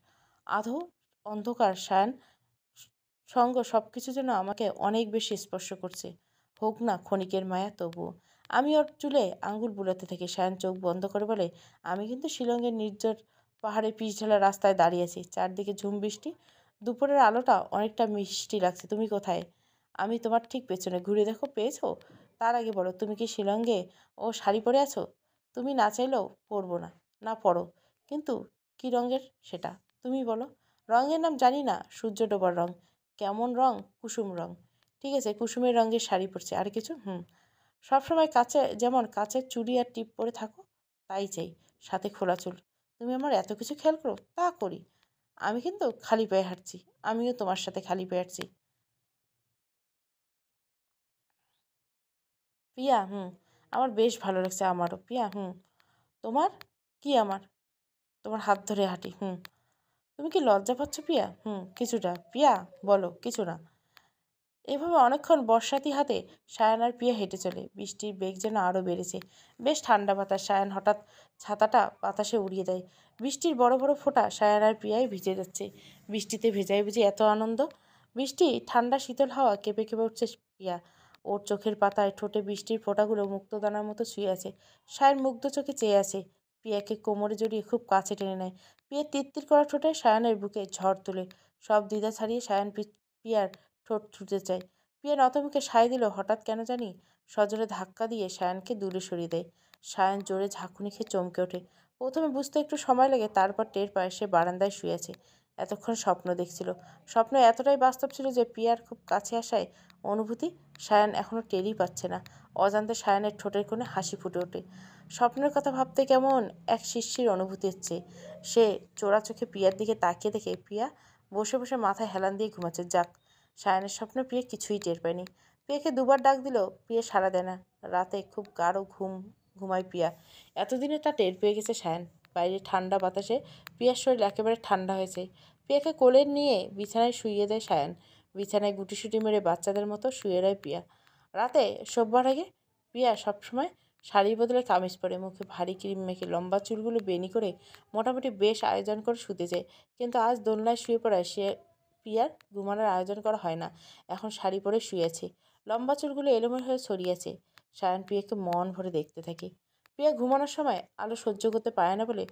আধো অন্ধকার, সায়ন সঙ্গ সব কিছু যেন আমাকে অনেক বেশি স্পর্শ করছে। হোক না ক্ষণিকের মায়া, তবুও। আমি ওর চুলে আঙ্গুল বুলাতে থাকি। সায়ন চোখ বন্ধ করে বলে, আমি কিন্তু শিলংয়ের নির্জন পাহাড়ে পিচ ঢালা রাস্তায় দাঁড়িয়েছি, চারদিকে ঝুম বৃষ্টি। দুপুরের আলোটা অনেকটা মিষ্টি লাগছে। তুমি কোথায়? আমি তোমার ঠিক পেছনে। ঘুরে দেখো, পেয়েছো? তার আগে বলো, তুমি কি শিলংয়ে শাড়ি পরে আছো? তুমি না চাইলেও পরবো না। না, পরো। কিন্তু কি রঙের সেটা তুমি বলো। রঙের নাম জানি না, সূর্য ডোবার রং। কেমন রং? কুসুম রং। ঠিক আছে, কুসুমের রঙের শাড়ি পরছে। আর কিছু? সবসময় কাছে, যেমন কাচের চুড়ি আর টিপ পরে থাকো, তাই চাই। সাথে খোলা চুল। তুমি আমার এত কিছু খেয়াল করো? তা করি। আমি কিন্তু খালি পায়ে হাঁটছি। আমিও তোমার সাথে খালি পায়ে হাঁটছি। প্রিয়া, আমার বেশ ভালো লাগছে। আমারও প্রিয়া। তোমার? কি আমার? তোমার হাত ধরে হাঁটি। তুমি কি লজ্জা পাচ্ছ প্রিয়া? কিছুটা। প্রিয়া, বলো কিছু না। এভাবে অনেকক্ষণ বর্ষাতি হাতে সায়ান আর প্রিয়া হেঁটে চলে। বৃষ্টির বেগ যেন আরও বেড়েছে। বেশ ঠান্ডা বাতাস। সায়ান হঠাৎ ছাতাটা বাতাসে উড়িয়ে দেয়। বৃষ্টির বড় বড় ফোঁটা সায়ান আর প্রিয়ায় ভিজে যাচ্ছে। বৃষ্টিতে ভেজায় বুঝি এত আনন্দ? বৃষ্টি ঠান্ডা শীতল হাওয়া কেঁপে কেঁপে উঠছে প্রিয়া। ওর চোখের পাতায় ঠোঁটে বৃষ্টির ফোঁটাগুলো মুক্তদানার মতো শুয়ে আছে। সায়ান মুগ্ধ চোখে চেয়ে আছে। প্রিয়াকে কোমরে জড়িয়ে খুব কাছে টেনে নেয়। প্রিয়া তিরতির করা ঠোঁটে সায়ানের বুকে ঝড় তোলে। সব দ্বিধা ছাড়িয়ে সায়ান প্রিয়ার ঠোঁট ছুঁতে চায়। প্রিয়া নতমুখে সায় দিল। হঠাৎ কেন জানি সজোরে ধাক্কা দিয়ে সায়ানকে দূরে সরিয়ে দেয়। সায়ান জোরে ঝাঁকুনি খেয়ে চমকে ওঠে। প্রথমে বুঝতে একটু সময় লাগে, তারপর টের পায় সে বারান্দায় শুয়ে আছে। এতক্ষণ স্বপ্ন দেখছিল। স্বপ্ন এতটাই বাস্তব ছিল যে প্রিয়ার খুব কাছে আসায় অনুভূতি সায়ান এখনও টেরই পাচ্ছে না। অজান্তে সায়ানের ঠোঁটের কোণে হাসি ফুটে ওঠে। স্বপ্নের কথা ভাবতে কেমন এক শিরশির অনুভূতি হচ্ছে। সে চোরা চোখে প্রিয়ার দিকে তাকিয়ে দেখে প্রিয়া বসে বসে মাথায় হেলান দিয়ে ঘুমাচ্ছে। যাক, সায়নের স্বপ্নে প্রিয়া কিছুই টের পায়নি। প্রিয়াকে দুবার ডাক দিল, প্রিয়া সাড়া দেয় না। রাতে খুব গাঢ় ঘুমায় প্রিয়া। এতদিনে তা টের পেয়ে গেছে সায়ন। বাইরে ঠান্ডা বাতাসে প্রিয়ার শরীর একেবারে ঠান্ডা হয়েছে। প্রিয়াকে কোলে নিয়ে বিছানায় শুইয়ে দেয় সায়ন। বিছানায় গুটিসুটি মেরে বাচ্চাদের মতো শুয়ে রয় প্রিয়া। রাতে শোবার আগে প্রিয়া সবসময় শাড়ি বদলে কামিজ পরে, মুখে ভারী ক্রিম মেখে, লম্বা চুলগুলো বেনি করে মোটামুটি বেশ আয়োজন করে শুতে যায়। কিন্তু আজ দোলনায় শুয়ে পড়ায় প্রিয়ার ঘুমানোর আয়োজন করা হয় না। এখন শাড়ি পরে শুয়েছে। লম্বা চুলগুলো এলোমেলো হয়ে ছড়িয়েছে। সায়ন প্রিয়াকে মন ভরে দেখতে থাকে। প্রিয়া ঘুমানোর সময় আলো সহ্য করতে পারে না বলে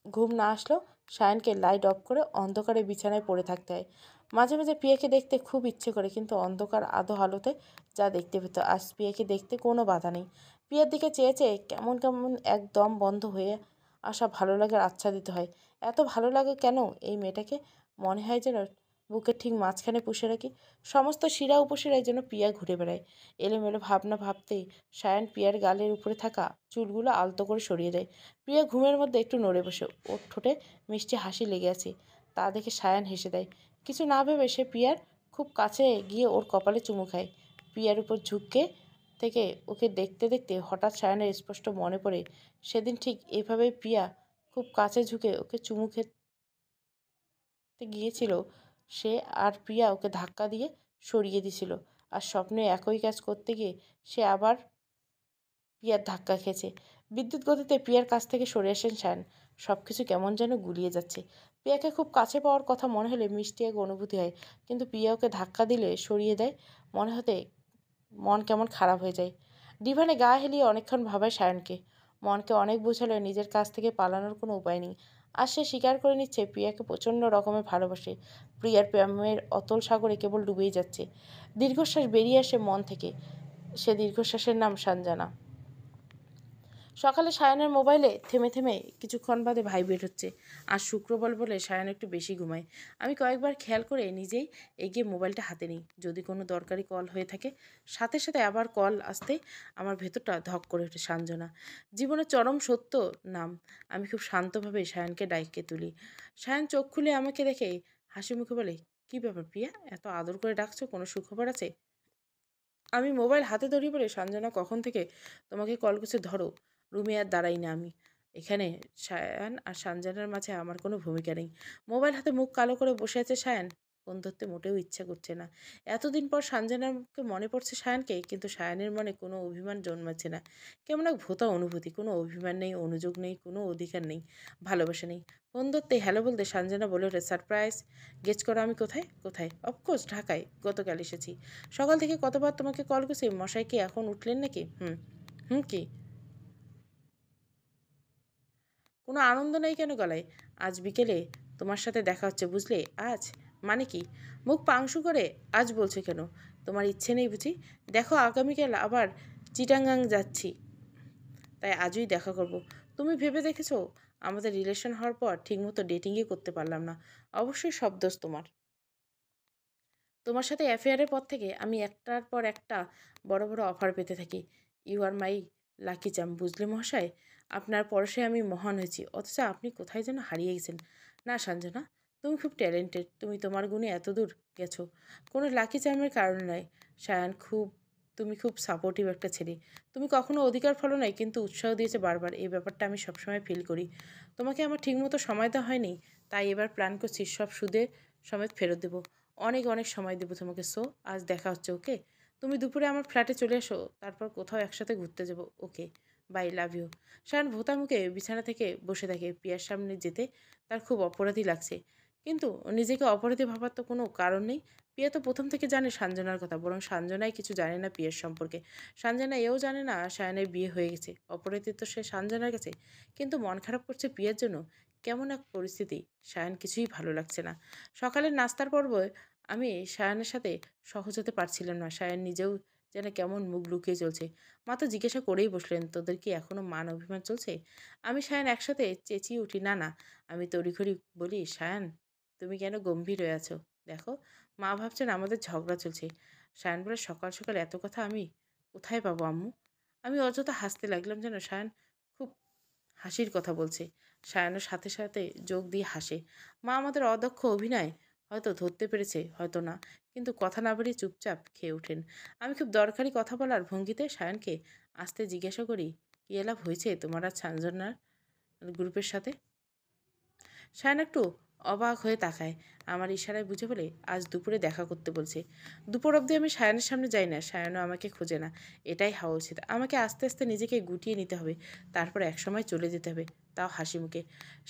ঘুম না আসলেও সায়নকে লাইট অফ করে অন্ধকারে বিছানায় পড়ে থাকতে হয়। মাঝে মাঝে প্রিয়াকে দেখতে খুব ইচ্ছে করে, কিন্তু অন্ধকার আধো আলোতে যা দেখতে পেত, আজ প্রিয়াকে দেখতে কোনো বাধা নেই। প্রিয়ার দিকে চেয়ে চেয়ে কেমন কেমন একদম বন্ধ হয়ে আসা ভালো লাগার আচ্ছাদিত হয়। এত ভালো লাগে কেন এই মেয়েটাকে? মনে হয় যেন বুকের ঠিক মাঝখানে পুষে রাখি। সমস্ত শিরা উপশিরায় যেন পিয়া ঘুরে বেড়ায়। এলোমেলো ভাবনা ভাবতেই সায়ান পিয়ার গালের উপরে থাকা চুলগুলো আলতো করে সরিয়ে দেয়। প্রিয়া ঘুমের মধ্যে একটু নড়ে বসে, ওর ঠোঁটে মিষ্টি হাসি লেগে আছে। তা দেখে সায়ান হেসে দেয়। কিছু না ভেবে সে পিয়ার খুব কাছে গিয়ে ওর কপালে চুমু খায়। পিয়ার উপর ঝুঁকে থেকে ওকে দেখতে দেখতে হঠাৎ সায়ানের স্পষ্ট মনে পড়ে সেদিন ঠিক এভাবেই প্রিয়া খুব কাছে ঝুঁকে ওকে চুমু খেতে গিয়েছিল। সে আর প্রিয়া ওকে ধাক্কা দিয়ে সরিয়ে দিছিল। আর স্বপ্নে একই কাজ করতে গিয়ে সে আবার প্রিয়ার ধাক্কা খেয়েছে। বিদ্যুৎ গতিতে প্রিয়ার কাছ থেকে সরে আসেন সায়ন। সব কিছু কেমন যেন গুলিয়ে যাচ্ছে। প্রিয়াকে খুব কাছে পাওয়ার কথা মনে হলে মিষ্টি এক অনুভূতি হয়, কিন্তু প্রিয়া ওকে ধাক্কা দিলে সরিয়ে দেয় মনে হতে মন কেমন খারাপ হয়ে যায়। ডিভানে গা হেলিয়ে অনেকক্ষণ ভাবায় সায়নকে। মনকে অনেক বোঝালো নিজের কাছ থেকে পালানোর কোনো উপায় নেই। আর সে স্বীকার করে নিচ্ছে প্রিয়াকে প্রচণ্ড রকমের ভালোবাসে। প্রিয়ার প্রেমের অতল সাগরে কেবল ডুবেই যাচ্ছে। দীর্ঘশ্বাস বেরিয়ে আসে মন থেকে। সে দীর্ঘশ্বাসের নাম সানজানা। সকালে সায়নের মোবাইলে থেমে থেমে কিছুক্ষণ বাদে ভাইব্রেট হচ্ছে। আজ শুক্রবার বলে সায়ন একটু বেশি ঘুমায়। আমি কয়েকবার খেয়াল করে নিজেই এগিয়ে মোবাইলটা হাতে নিই। যদি কোনো দরকারি কল হয়ে থাকে, সাথে সাথে আবার কল আসতে আমার ভেতরটা ধক করে ওঠে। সাঞ্জনা জীবনের চরম সত্য নাম। আমি খুব শান্তভাবে সায়নকে ডাইকে তুলি। সায়ন চোখ খুলে আমাকে দেখে হাসি মুখে বলে, কি ব্যাপার প্রিয়া, এত আদর করে ডাকছো, কোনো সুখবর আছে? আমি মোবাইল হাতে ধরি বলে, সঞ্জনা কখন থেকে তোমাকে কল করছে, ধরো। রুমে আর দাঁড়াই না আমি। এখানে সায়ান আর সঞ্জনার মাঝে আমার কোনো ভূমিকা নেই। মোবাইল হাতে মুখ কালো করে বসে আছে সায়ান। ফোন ধরতে মোটেও ইচ্ছা করছে না। এতদিন পর সঞ্জনাকে মনে পড়ছে সায়ানকে, কিন্তু সায়ানের মনে কোনো অভিমান জন্মাচ্ছে না। কেমন এক ভোঁতা অনুভূতি। কোনো অভিমান নেই, অনুযোগ নেই, কোনো অধিকার নেই, ভালোবাসা নেই। ফোন ধরতে হ্যালো বলতে সঞ্জনা বলে ওঠে, সারপ্রাইজ। গেস করো আমি কোথায়? কোথায়? অফকোর্স ঢাকায়। গতকাল এসেছি। সকাল থেকে কতবার তোমাকে কল করছি, মশাই কি এখন উঠলেন নাকি? হুম। হুম কি? কোনো আনন্দ নেই কেন গলায়? আজ বিকেলে তোমার সাথে দেখা হচ্ছে, বুঝলে? আজ মানে কি? মুখ পাংশু করে আজ বলছে কেন? তোমার ইচ্ছে নেই বুঝি? দেখো আগামীকাল আবার চিটাগাং যাচ্ছি, তাই আজই দেখা করব। তুমি ভেবে দেখেছো আমাদের রিলেশন হওয়ার পর ঠিকমতো ডেটিংই করতে পারলাম না? অবশ্যই সব দোষ তোমার। তোমার সাথে অ্যাফেয়ারের পর থেকে আমি একটার পর একটা বড় বড় অফার পেতে থাকি। ইউ আর মাই লাকি চাম, বুঝলে মহাশয়? আপনার পরশে আমি মহান হয়েছি, অথচ আপনি কোথায় যেন হারিয়ে গেছেন। না সঞ্জনা, তুমি খুব ট্যালেন্টেড, তুমি তোমার গুণে এত দূর গেছো। কোনো লাকি চার্মের কারণে নয় সায়ান। তুমি খুব সাপোর্টিভ একটা ছেলে। তুমি কখনো অধিকার ফলো নাই, কিন্তু উৎসাহ দিয়েছে বারবার। এই ব্যাপারটা আমি সবসময় ফিল করি। তোমাকে আমার ঠিকমতো সময় দেওয়া হয়নি, তাই এবার প্ল্যান করছি সব সুদে সমেত ফেরত দেবো। অনেক অনেক সময় দেবো তোমাকে। সো আজ দেখা হচ্ছে, ওকে? তুমি দুপুরে আমার ফ্ল্যাটে চলে এসো, তারপর কোথাও একসাথে ঘুরতে যাবো, okay? Bye, love you. Shayan ভোতা মুখে বিছানা থেকে বসে থাকে। পিয়ার সামনে যেতে তার খুব অপরাধী লাগছে, কিন্তু নিজেকে অপরাধী ভাবার তো কোনো কারণ নেই। পিয়া তো প্রথম থেকে জানে সাঞ্জনার কথা, বরং সাঞ্জনাই কিছু জানে না পিয়ার সম্পর্কে। সাঞ্জনা এও জানে না সায়নের বিয়ে হয়ে গেছে। অপরাধী তো সে সাঞ্জনার কাছে, কিন্তু মন খারাপ করছে পিয়ার জন্য। কেমন এক পরিস্থিতি। সায়ন কিছুই ভালো লাগছে না। সকালের নাস্তার পর্বে আমি সায়ানের সাথে সহজ হতে পারছিলাম না। সায়ান নিজেও যেন কেমন মুখ লুকিয়ে চলছে। মা তো জিজ্ঞাসা করেই বসলেন, তোদের কি এখনো মান অভিমান চলছে? আমি সায়ান একসাথে চেঁচিয়ে উঠি, না না। আমি তড়িঘড়ি বলি, সায়ান তুমি কেন গম্ভীর হয়ে আছো? দেখো, মা ভাবছেন আমাদের ঝগড়া চলছে। সায়ান বলে, সকাল সকাল এত কথা আমি কোথায় পাবো আম্মু? আমি অযথা হাসতে লাগলাম, যেন সায়ান খুব হাসির কথা বলছে। সায়ানের সাথে সাথে যোগ দিয়ে হাসে। মা আমাদের অদক্ষ অভিনয় হয়তো ধরতে পেরেছে, হয়তো না, কিন্তু কথা না বাড়িয়ে চুপচাপ খেয়ে ওঠেন। আমি খুব দরকারি কথা বলার ভঙ্গিতে সায়নকে আসতে জিজ্ঞাসা করি, কি এলাপ হয়েছে তোমার আর সঞ্জনার গ্রুপের সাথে? সায়ন একটু অবাক হয়ে তাকায়। আমার ইশারায় বুঝে বলে, আজ দুপুরে দেখা করতে বলছে। দুপুর অবধি আমি সায়নের সামনে যাই না, সায়নও আমাকে খোঁজে না। এটাই হওয়া উচিত। আমাকে আস্তে আস্তে নিজেকে গুটিয়ে নিতে হবে, তারপর একসময় চলে যেতে হবে, তাও হাসি মুখে।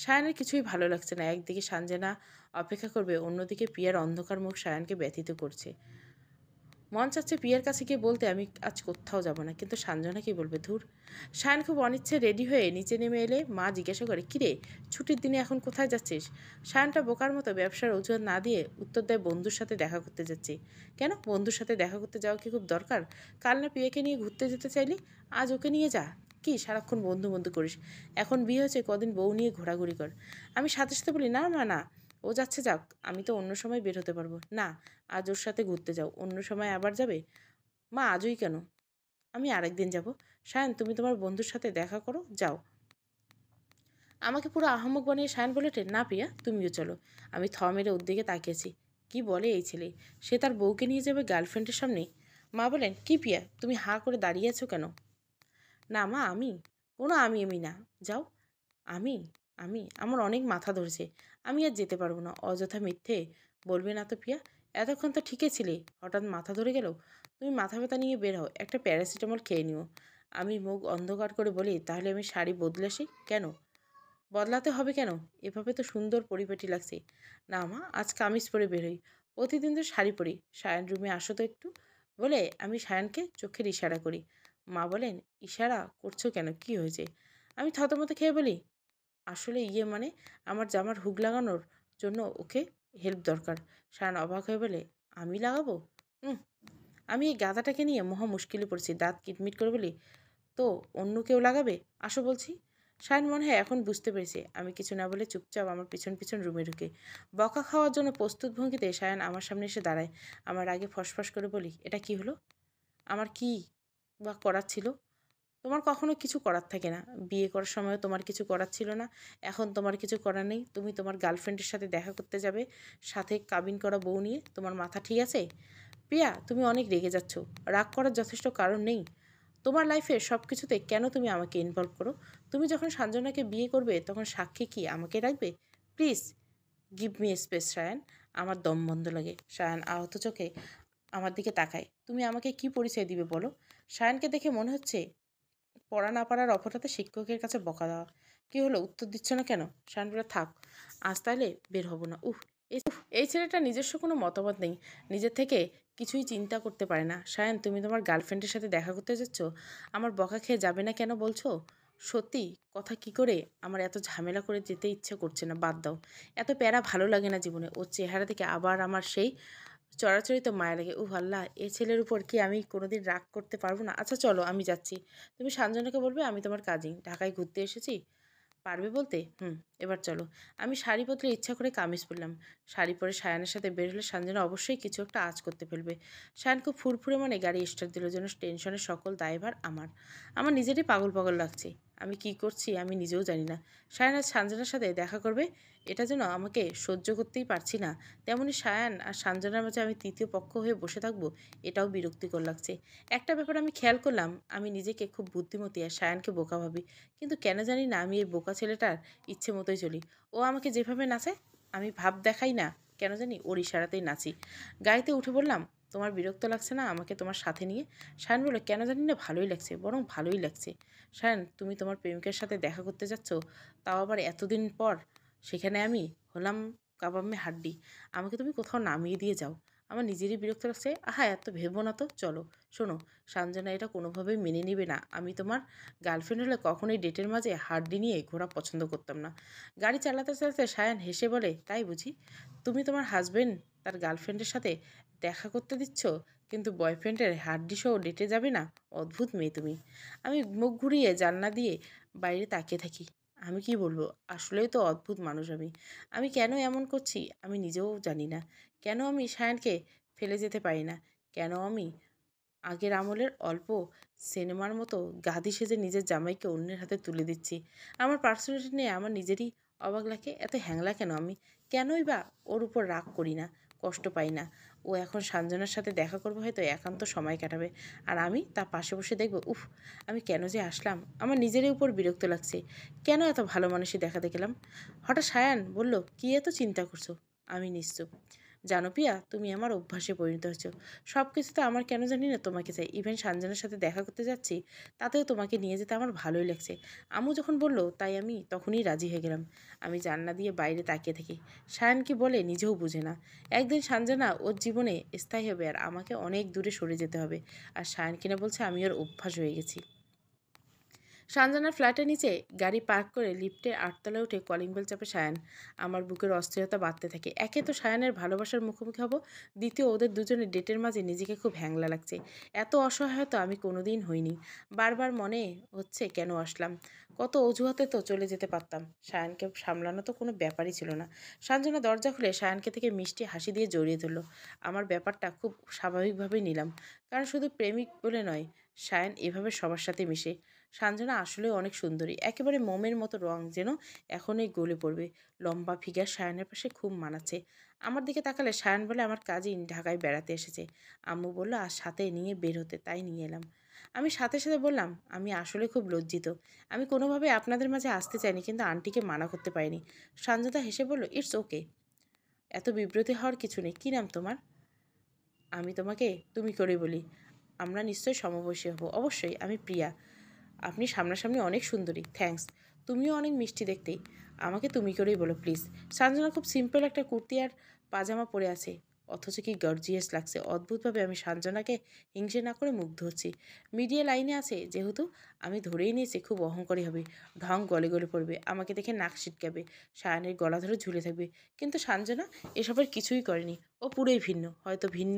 সায়নের কিছুই ভালো লাগছে না। একদিকে সাঞ্জনা অপেক্ষা করবে, অন্যদিকে পিয়ার অন্ধকার মুখ সায়নকে ব্যথিত করছে। মন চাচ্ছে পিয়ার কাছে গিয়ে বলতে, আমি আজ কোথাও যাব না, কিন্তু সাঞ্জনা কি বলবে? ধুর। সায়ন খুব অনিচ্ছে রেডি হয়ে নিচে নেমে এলে মা জিজ্ঞাসা করে, কিরে, ছুটির দিনে এখন কোথায় যাচ্ছিস? সায়নটা বোকার মতো ব্যবসার অজুহাত না দিয়ে উত্তর দেয়, বন্ধুর সাথে দেখা করতে যাচ্ছি। কেন, বন্ধুর সাথে দেখা করতে যাওয়া কি খুব দরকার? কাল না পিয়াকে নিয়ে ঘুরতে যেতে চাইলি, আজ ওকে নিয়ে যা। কি সারাক্ষণ বন্ধু বন্ধু করিস? এখন বিয়ে হয়েছে, কদিন বউ নিয়ে ঘোরাঘুরি কর। আমি সাথে সাথে বলি, না মা না, ও যাচ্ছে যাক, আমি তো অন্য সময় বের হতে পারবো না। আজ ওর সাথে ঘুরতে যাও, অন্য সময় আবার যাবে। মা, আজই কেন? আমি আরেকদিন যাব। সায়ন, তুমি তোমার বন্ধুর সাথে দেখা করো, যাও। আমাকে পুরো আহাম্মক বানিয়ে সায়ন বলে ওঠে, না প্রিয়া, তুমিও চলো। আমি থ মেরে ওর দিকে তাকিয়েছি। কি বলে এই ছেলে? সে তার বউকে নিয়ে যাবে গার্লফ্রেন্ডের সামনে? মা বলেন, কি প্রিয়া, তুমি হাঁ করে দাঁড়িয়ে আছো কেন? না মা, আমি কোনো আমি না, যাও। আমি আমার অনেক মাথা ধরেছে, আমি আর যেতে পারবো না। অযথা মিথ্যে বলবে না তো প্রিয়া, এতক্ষণ তো ঠিকই ছিলে, হঠাৎ মাথা ধরে গেল। তুমি মাথা ব্যথা নিয়ে বের হও, একটা প্যারাসিটামল খেয়ে নিও। আমি মুখ অন্ধকার করে বলি, তাহলে আমি শাড়ি বদলাসি কেন? বদলাতে হবে কেন? এভাবে তো সুন্দর পরিপাটি লাগছে। না মা, আজ কামিজ পরে বেরোই, প্রতিদিন তো শাড়ি পরি। সায়ন, রুমে আসো তো একটু, বলে আমি সায়নকে চোখের ইশারা করি। মা বলেন, ইশারা করছো কেন, কি হয়েছে? আমি থতমত খেয়ে বলি, আসলে মানে আমার জামার হুক লাগানোর জন্য ওকে হেল্প দরকার। সায়ন অবাক হয়ে বলে, আমি লাগাবো? হুম। আমি এই গাধাটাকে নিয়ে মহা মুশকিলে পড়েছি। দাঁত কিটমিট করে বলি, তো অন্য কেউ লাগাবে? আসো বলছি। শায়ন মনে হয় এখন বুঝতে পেরেছে। আমি কিছু না বলে চুপচাপ আমার পিছন পিছন রুমে ঢুকে বকা খাওয়ার জন্য প্রস্তুত ভঙ্গিতে শায়ন আমার সামনে এসে দাঁড়ায়। আমার আগে ফসফস করে বলি, এটা কি হলো? আমার কি বা করার ছিল? তোমার কখনো কিছু করার থাকে না। বিয়ে করার সময়ও তোমার কিছু করার ছিল না, এখন তোমার কিছু করার নেই। তুমি তোমার গার্লফ্রেন্ডের সাথে দেখা করতে যাবে, সাথে কাবিন করা বউ নিয়ে। তোমার মাথা ঠিক আছে? প্রিয়া, তুমি অনেক রেগে যাচ্ছ। রাগ করার যথেষ্ট কারণ নেই। তোমার লাইফে সব কিছুতে কেন তুমি আমাকে ইনভলভ করো? তুমি যখন সাঞ্জনাকে বিয়ে করবে তখন সাক্ষী কি আমাকে রাখবে? Please give me space Sayan. আমার দম বন্ধ লাগে। সায়ান আহত চোখে আমার দিকে তাকায়। তুমি আমাকে কি পরিচয় দিবে বলো? সায়ানকে দেখে মনে হচ্ছে পড়া না পারার অপরাধে শিক্ষকের কাছে বকা দেওয়া। কি হলো, উত্তর দিচ্ছ না কেন? সায়ান বলে, থাক, আজ তাইলে বের হবো না। এই ছেলেটা নিজস্ব কোনো মতামত নেই, নিজের থেকে কিছুই চিন্তা করতে পারে না। সায়ান, তুমি তোমার গার্লফ্রেন্ডের সাথে দেখা করতে যাচ্ছ, আমার বকা খেয়ে যাবে না কেন বলছো? সত্যি কথা কি করে আমার এত ঝামেলা করে যেতে ইচ্ছে করছে না, বাদ দাও। এত প্যারা ভালো লাগে না জীবনে। ওর চেহারা থেকে আবার আমার সেই চড়াচড়ি তো মায়া লাগে। আল্লাহ, এ ছেলের উপর কি আমি কোনোদিন রাগ করতে পারবো না? আচ্ছা চলো, আমি যাচ্ছি। তুমি সাঞ্জনাকে বলবে আমি তোমার কাজিন, ঢাকায় ঘুরতে এসেছি। পারবে বলতে? হুম। এবার চলো। আমি শাড়ি বদলে ইচ্ছা করে কামিজ পরলাম। শাড়ি পরে সায়ানের সাথে বের হলে সাঞ্জনা অবশ্যই কিছু একটা আঁচ করতে ফেলবে। সায়ান খুব ফুরফুরে মনে গাড়ি স্টার্ট দিল, যেন টেনশনের সকল দায়ভার আমার। আমার নিজেরই পাগল পাগল লাগছে। আমি কি করছি আমি নিজেও জানি না। সায়ান আজ সাঞ্জনার সাথে দেখা করবে, এটা যেন আমাকে সহ্য করতেই পারছি না। তেমনি সায়ান আর সাঞ্জনার মাঝে আমি তৃতীয় পক্ষ হয়ে বসে থাকবো, এটাও বিরক্তিকর লাগছে। একটা ব্যাপার আমি খেয়াল করলাম, আমি নিজেকে খুব বুদ্ধিমতী আর সায়ানকে বোকা ভাবি। কিন্তু কেন জানি না আমি এই বোকা ছেলেটার ইচ্ছে মতোই চলি। ও আমাকে যেভাবে নাচায়, আমি ভাব দেখাই না, কেন জানি ওর ইশারাতেই নাচি। গাড়িতে উঠে বললাম, তোমার বিরক্ত লাগছে না আমাকে তোমার সাথে নিয়ে? সায়ন বলল, কেন জানি না ভালোই লাগছে, বরং ভালোই লাগছে। সায়ন, তুমি তোমার প্রেমিকের সাথে দেখা করতে যাচ্ছ, তাও আবার এতদিন পর। সেখানে আমি হলাম কাবাম্মে হাড্ডি। আমাকে তুমি কোথাও নামিয়ে দিয়ে যাও। আমার নিজেরই বিরক্ত লাগছে। আহা, এত ভেবো না তো, চলো। শোনো, সাঞ্জনা এটা কোনোভাবেই মেনে নিবে না। আমি তোমার গার্লফ্রেন্ড হলে কখনোই ডেটের মাঝে হাড্ডি নিয়ে ঘোরা পছন্দ করতাম না। গাড়ি চালাতে চালাতে সায়ান হেসে বলে, তাই বুঝি? তুমি তোমার হাজবেন্ড তার গার্লফ্রেন্ডের সাথে দেখা করতে দিচ্ছ, কিন্তু বয়ফ্রেন্ডের হাড্ডি সহ ডেটে যাবে না? অদ্ভুত মেয়ে তুমি। আমি মুখ ঘুরিয়ে জানলা দিয়ে বাইরে তাকিয়ে থাকি। আমি কি বলবো, আসলেই তো অদ্ভুত মানুষ আমি। আমি কেন এমন করছি আমি নিজেও জানি না। কেন আমি সায়ানকে ফেলে যেতে পারি না? কেন আমি আগের আমলের অল্প সিনেমার মতো গাধি সেজে নিজের জামাইকে অন্যের হাতে তুলে দিচ্ছি? আমার পার্সোনালিটি নিয়ে আমার নিজেরই অবাক লাগে। এত হ্যাংলা কেন আমি? কেনই বা ওর উপর রাগ করি না, কষ্ট পাই না? ও এখন সাঞ্জনার সাথে দেখা করবে, হয়তো একান্ত সময় কাটাবে, আর আমি তার পাশে বসে দেখবো। উফ, আমি কেন যে আসলাম? আমার নিজেরই উপর বিরক্ত লাগছে। কেন এত ভালো মানুষই দেখাতে গেলাম? হঠাৎ সায়ান বলল, কি এত চিন্তা করছো? আমি নিশ্চুপ। জানো প্রিয়া, তুমি আমার অভ্যাসে পরিণত হচ্ছ। সব কিছুতে আমার কেন জানি না তোমাকে চাই। ইভেন সাঞ্জনার সাথে দেখা করতে যাচ্ছি, তাতেও তোমাকে নিয়ে যেতে আমার ভালোই লাগছে। আম্মু যখন বললো, তাই আমি তখনই রাজি হয়ে গেলাম। আমি জানলা দিয়ে বাইরে তাকিয়ে থাকি। সায়ান কি বলে নিজেও বুঝে না। একদিন সাঞ্জনা ওর জীবনে স্থায়ী হবে, আর আমাকে অনেক দূরে সরে যেতে হবে। আর সায়ান কিনা বলছে আমি ওর অভ্যাস হয়ে গেছি। সানজানার ফ্ল্যাটের নিচে গাড়ি পার্ক করে লিফটে 8 তলায় উঠে কলিং বেল চাপে সায়ান। আমার বুকের অস্থিরতা বাড়তে থাকে। একে তো সায়ানের ভালোবাসার মুখোমুখি হব, দ্বিতীয় ওদের দুজনের ডেটের মাঝে নিজেকে খুব হ্যাংলা লাগছে। এত অসহায়তা আমি কোনোদিন হইনি। বারবার মনে হচ্ছে কেন আসলাম। কত অজুহাতে তো চলে যেতে পারতাম। সায়ানকে সামলানো তো কোনো ব্যাপারই ছিল না। সাঞ্জনা দরজা খুলে সায়ানকে থেকে মিষ্টি হাসি দিয়ে জড়িয়ে ধরল। আমার ব্যাপারটা খুব স্বাভাবিকভাবেই নিলাম, কারণ শুধু প্রেমিক বলে নয়, সায়ান এভাবে সবার সাথে মিশে। সাঞ্জনা আসলেও অনেক সুন্দরী, একেবারে মোমের মতো রং, যেন এখনই গলে পড়বে। লম্বা ফিগার সায়ানের পাশে খুব মানাচ্ছে। আমার দিকে তাকালে সায়ান বলে আমার কাজিন ঢাকায় বেড়াতে এসেছে। আম্মু বলল আজ সাথে নিয়ে বের হতে, তাই নিয়ে এলাম। আমি সাথে সাথে বললাম, আমি আসলে খুব লজ্জিত। আমি কোনোভাবে আপনাদের মাঝে আসতে চাইনি, কিন্তু আন্টিকে মানা করতে পারিনি। সানজাদা হেসে বলল, ইটস ওকে, এত বিব্রত হওয়ার কিছু নেই। কী নাম তোমার? আমি তোমাকে তুমি করে বলি। আমরা নিশ্চয়ই সমবয়সী হব। অবশ্যই, আমি প্রিয়া। আপনি সামনাসামনি অনেক সুন্দরী। থ্যাঙ্কস। তুমিও অনেক মিষ্টি দেখতে। আমাকে তুমি করেই বলো প্লিজ। সাঞ্জনা খুব সিম্পল একটা কুর্তি আর পাজামা পরে আছে, অথচ কি গর্জিয়াস লাগছে। অদ্ভুতভাবে আমি সাঞ্জনাকে হিংসে না করে মুগ্ধ হচ্ছি। মিডিয়া লাইনে আছে যেহেতু, আমি ধরেই নিয়েছি খুব অহংকারী হবে, ঢং গলে গলে পড়বে, আমাকে দেখে নাক ছিটকাবে, সায়ানের গলা ধরে ঝুলে থাকবে। কিন্তু সাঞ্জনা এসবের কিছুই করেনি। ও পুরোই ভিন্ন, হয়তো ভিন্ন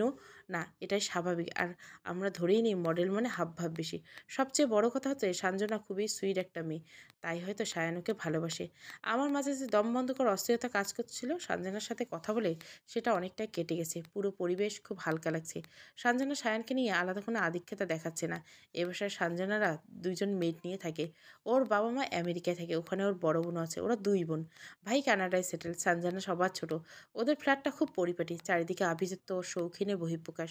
না, এটাই স্বাভাবিক। আর আমরা ধরেই নিই মডেল মানে হাবভাব বেশি। সবচেয়ে বড় কথা হচ্ছে সাঞ্জনা খুবই সুইট একটা মেয়ে, তাই হয়তো সায়ানুকে ভালোবাসে। আমার মাঝে যে দম বন্ধ করার অস্থিরতা কাজ করছিল, সাঞ্জনার সাথে কথা বলে সেটা অনেকটাই কেটে গেছে। পুরো পরিবেশ খুব হালকা লাগছে। সাঞ্জনা সায়ানকে নিয়ে আলাদা কোনো আধিক্যতা দেখাচ্ছে না। এ বাসায় সাঞ্জনারা দুইজন মেড নিয়ে থাকে। ওর বাবা মা আমেরিকায় থাকে, ওখানে ওর বড় বোনও আছে। ওরা দুই বোন। ভাই কানাডায় সেটেল, সাঞ্জনা সবার ছোট। ওদের ফ্ল্যাটটা খুব পরিপাটি, চারিদিকে আভিজাত্য ও শৌখিনের বহিঃপ্রকাশ।